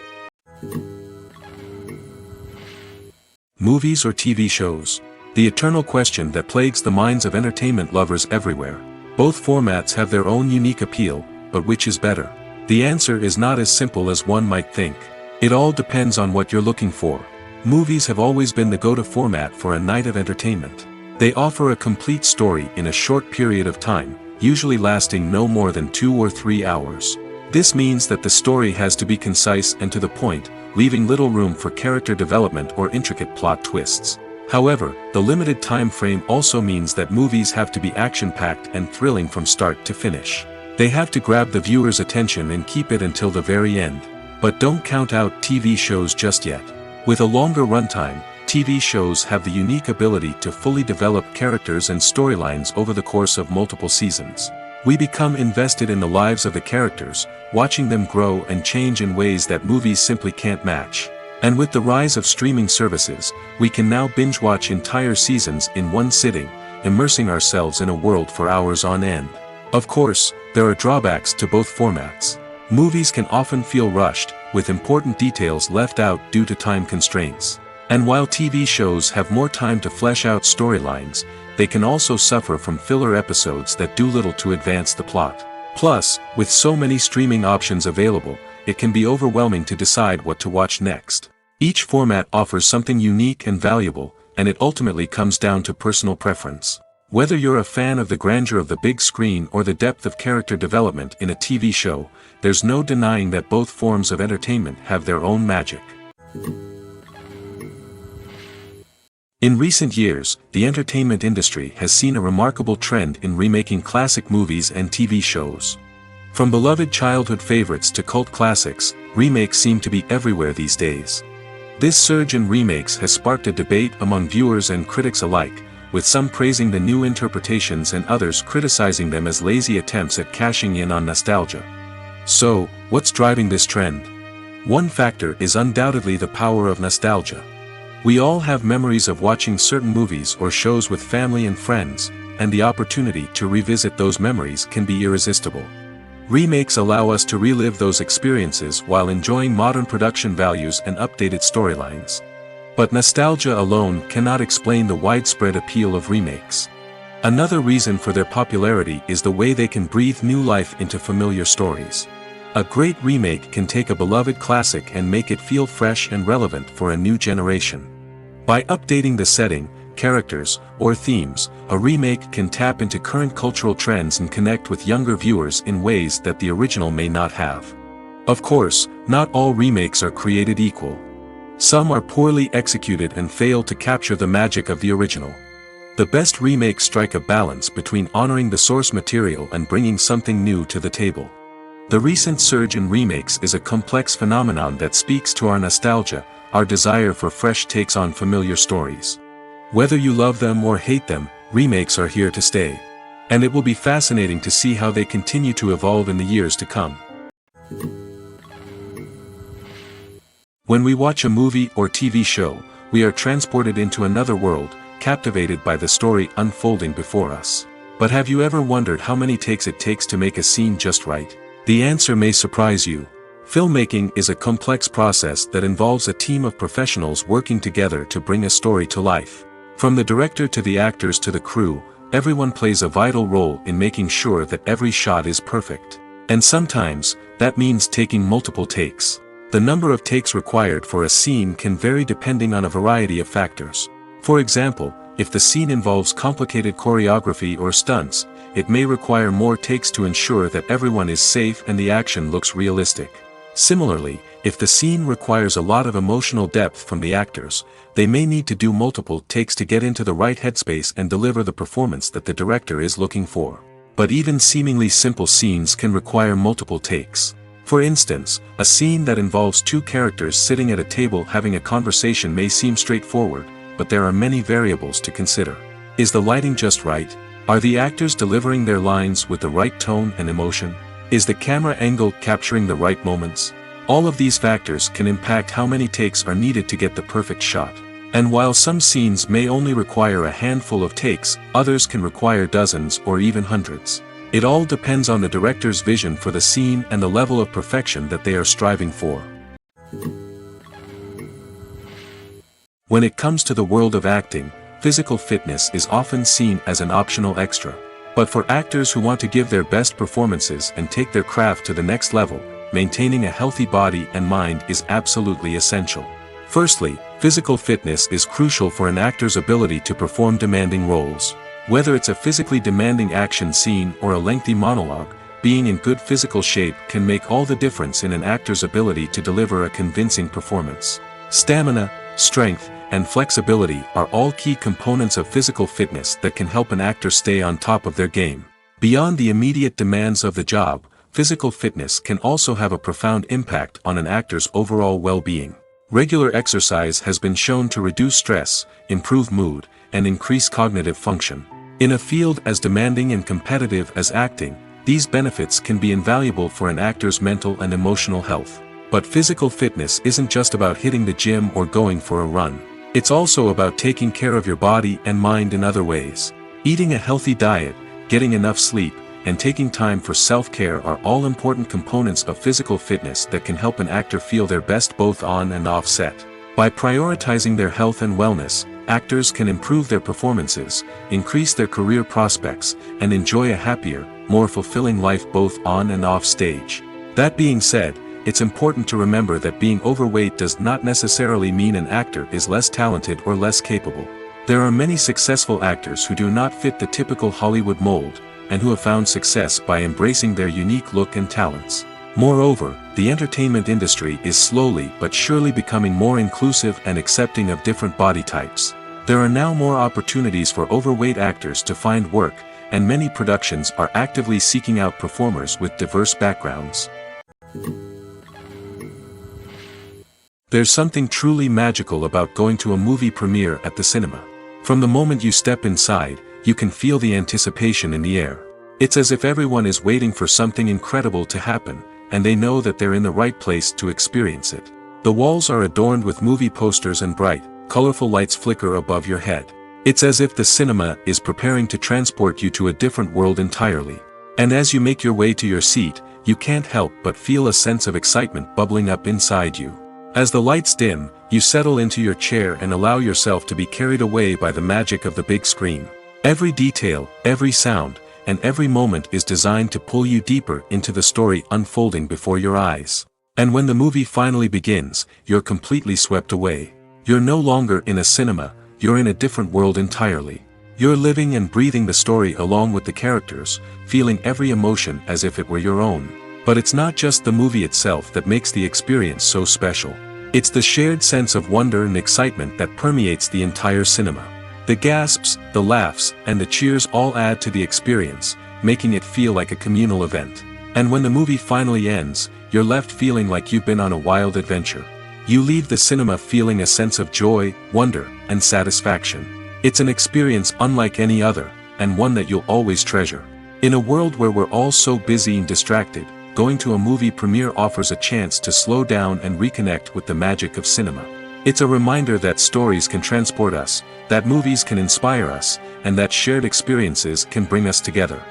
S1: Movies or TV shows? The eternal question that plagues the minds of entertainment lovers everywhere. Both formats have their own unique appeal, but which is better? The answer is not as simple as one might think. It all depends on what you're looking for. Movies have always been the go-to format for a night of entertainment. They offer a complete story in a short period of time, usually lasting no more than 2 or 3 hours. This means that the story has to be concise and to the point, leaving little room for character development or intricate plot twists. However, the limited time frame also means that movies have to be action-packed and thrilling from start to finish. They have to grab the viewer's attention and keep it until the very end. But don't count out TV shows just yet. With a longer runtime, TV shows have the unique ability to fully develop characters and storylines over the course of multiple seasons. We become invested in the lives of the characters, watching them grow and change in ways that movies simply can't match. And with the rise of streaming services, we can now binge-watch entire seasons in one sitting, immersing ourselves in a world for hours on end. Of course, there are drawbacks to both formats. Movies can often feel rushed, with important details left out due to time constraints. And while TV shows have more time to flesh out storylines, they can also suffer from filler episodes that do little to advance the plot. Plus, with so many streaming options available, it can be overwhelming to decide what to watch next. Each format offers something unique and valuable, and it ultimately comes down to personal preference. Whether you're a fan of the grandeur of the big screen or the depth of character development in a TV show, there's no denying that both forms of entertainment have their own magic. In recent years, the entertainment industry has seen a remarkable trend in remaking classic movies and TV shows. From beloved childhood favorites to cult classics, remakes seem to be everywhere these days. This surge in remakes has sparked a debate among viewers and critics alike, with some praising the new interpretations and others criticizing them as lazy attempts at cashing in on nostalgia. So, what's driving this trend? One factor is undoubtedly the power of nostalgia. We all have memories of watching certain movies or shows with family and friends, and the opportunity to revisit those memories can be irresistible. Remakes allow us to relive those experiences while enjoying modern production values and updated storylines. But nostalgia alone cannot explain the widespread appeal of remakes. Another reason for their popularity is the way they can breathe new life into familiar stories. A great remake can take a beloved classic and make it feel fresh and relevant for a new generation. By updating the setting, characters, or themes, a remake can tap into current cultural trends and connect with younger viewers in ways that the original may not have. Of course, not all remakes are created equal. Some are poorly executed and fail to capture the magic of the original. The best remakes strike a balance between honoring the source material and bringing something new to the table. The recent surge in remakes is a complex phenomenon that speaks to our nostalgia, our desire for fresh takes on familiar stories. Whether you love them or hate them, remakes are here to stay. And it will be fascinating to see how they continue to evolve in the years to come. When we watch a movie or TV show, we are transported into another world, captivated by the story unfolding before us. But have you ever wondered how many takes it takes to make a scene just right? The answer may surprise you. Filmmaking is a complex process that involves a team of professionals working together to bring a story to life. From the director to the actors to the crew, everyone plays a vital role in making sure that every shot is perfect. And sometimes, that means taking multiple takes. The number of takes required for a scene can vary depending on a variety of factors. For example, if the scene involves complicated choreography or stunts, it may require more takes to ensure that everyone is safe and the action looks realistic. Similarly, if the scene requires a lot of emotional depth from the actors, they may need to do multiple takes to get into the right headspace and deliver the performance that the director is looking for. But even seemingly simple scenes can require multiple takes. For instance, a scene that involves two characters sitting at a table having a conversation may seem straightforward, but there are many variables to consider. Is the lighting just right? Are the actors delivering their lines with the right tone and emotion? Is the camera angle capturing the right moments? All of these factors can impact how many takes are needed to get the perfect shot. And while some scenes may only require a handful of takes, others can require dozens or even hundreds. It all depends on the director's vision for the scene and the level of perfection that they are striving for. When it comes to the world of acting, physical fitness is often seen as an optional extra. But for actors who want to give their best performances and take their craft to the next level, maintaining a healthy body and mind is absolutely essential. Firstly, physical fitness is crucial for an actor's ability to perform demanding roles. Whether it's a physically demanding action scene or a lengthy monologue, being in good physical shape can make all the difference in an actor's ability to deliver a convincing performance. Stamina, strength, and flexibility are all key components of physical fitness that can help an actor stay on top of their game. Beyond the immediate demands of the job, physical fitness can also have a profound impact on an actor's overall well-being. Regular exercise has been shown to reduce stress, improve mood, and increase cognitive function. In a field as demanding and competitive as acting, these benefits can be invaluable for an actor's mental and emotional health. But physical fitness isn't just about hitting the gym or going for a run. It's also about taking care of your body and mind in other ways. Eating a healthy diet, getting enough sleep, and taking time for self-care are all important components of physical fitness that can help an actor feel their best both on and off set. By prioritizing their health and wellness, actors can improve their performances, increase their career prospects, and enjoy a happier, more fulfilling life both on and off stage. That being said, it's important to remember that being overweight does not necessarily mean an actor is less talented or less capable. There are many successful actors who do not fit the typical Hollywood mold, and who have found success by embracing their unique look and talents. Moreover, the entertainment industry is slowly but surely becoming more inclusive and accepting of different body types. There are now more opportunities for overweight actors to find work, and many productions are actively seeking out performers with diverse backgrounds. There's something truly magical about going to a movie premiere at the cinema. From the moment you step inside, you can feel the anticipation in the air. It's as if everyone is waiting for something incredible to happen, and they know that they're in the right place to experience it. The walls are adorned with movie posters and bright, colorful lights flicker above your head. It's as if the cinema is preparing to transport you to a different world entirely. And as you make your way to your seat, you can't help but feel a sense of excitement bubbling up inside you. As the lights dim, you settle into your chair and allow yourself to be carried away by the magic of the big screen. Every detail, every sound, and every moment is designed to pull you deeper into the story unfolding before your eyes. And when the movie finally begins, you're completely swept away. You're no longer in a cinema, you're in a different world entirely. You're living and breathing the story along with the characters, feeling every emotion as if it were your own. But it's not just the movie itself that makes the experience so special. It's the shared sense of wonder and excitement that permeates the entire cinema. The gasps, the laughs, and the cheers all add to the experience, making it feel like a communal event. And when the movie finally ends, you're left feeling like you've been on a wild adventure. You leave the cinema feeling a sense of joy, wonder, and satisfaction. It's an experience unlike any other, and one that you'll always treasure. In a world where we're all so busy and distracted, going to a movie premiere offers a chance to slow down and reconnect with the magic of cinema. It's a reminder that stories can transport us, that movies can inspire us, and that shared experiences can bring us together.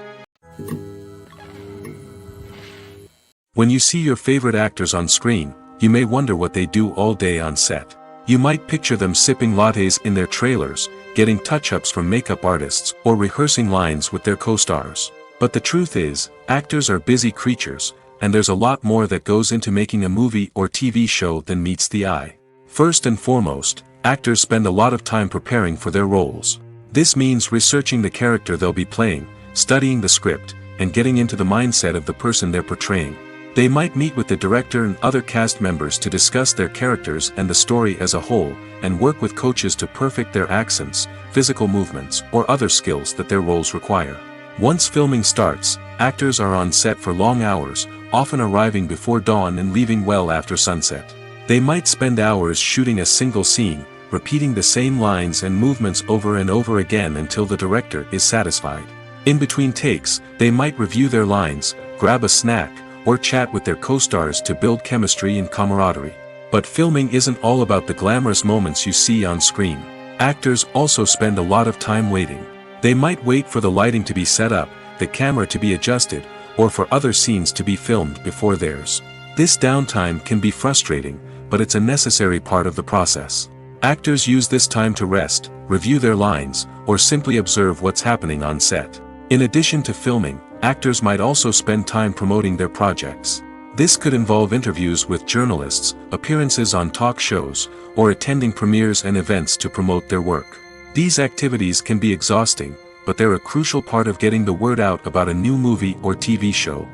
S1: When you see your favorite actors on screen, you may wonder what they do all day on set. You might picture them sipping lattes in their trailers, getting touch-ups from makeup artists, or rehearsing lines with their co-stars. But the truth is, actors are busy creatures, and there's a lot more that goes into making a movie or TV show than meets the eye. First and foremost, actors spend a lot of time preparing for their roles. This means researching the character they'll be playing, studying the script, and getting into the mindset of the person they're portraying. They might meet with the director and other cast members to discuss their characters and the story as a whole, and work with coaches to perfect their accents, physical movements, or other skills that their roles require. Once filming starts, actors are on set for long hours, often arriving before dawn and leaving well after sunset. They might spend hours shooting a single scene, repeating the same lines and movements over and over again until the director is satisfied. In between takes, they might review their lines, grab a snack, or chat with their co-stars to build chemistry and camaraderie. But filming isn't all about the glamorous moments you see on screen. Actors also spend a lot of time waiting. They might wait for the lighting to be set up, the camera to be adjusted, or for other scenes to be filmed before theirs. This downtime can be frustrating, but it's a necessary part of the process. Actors use this time to rest, review their lines, or simply observe what's happening on set. In addition to filming, actors might also spend time promoting their projects. This could involve interviews with journalists, appearances on talk shows, or attending premieres and events to promote their work. These activities can be exhausting, but they're a crucial part of getting the word out about a new movie or TV show.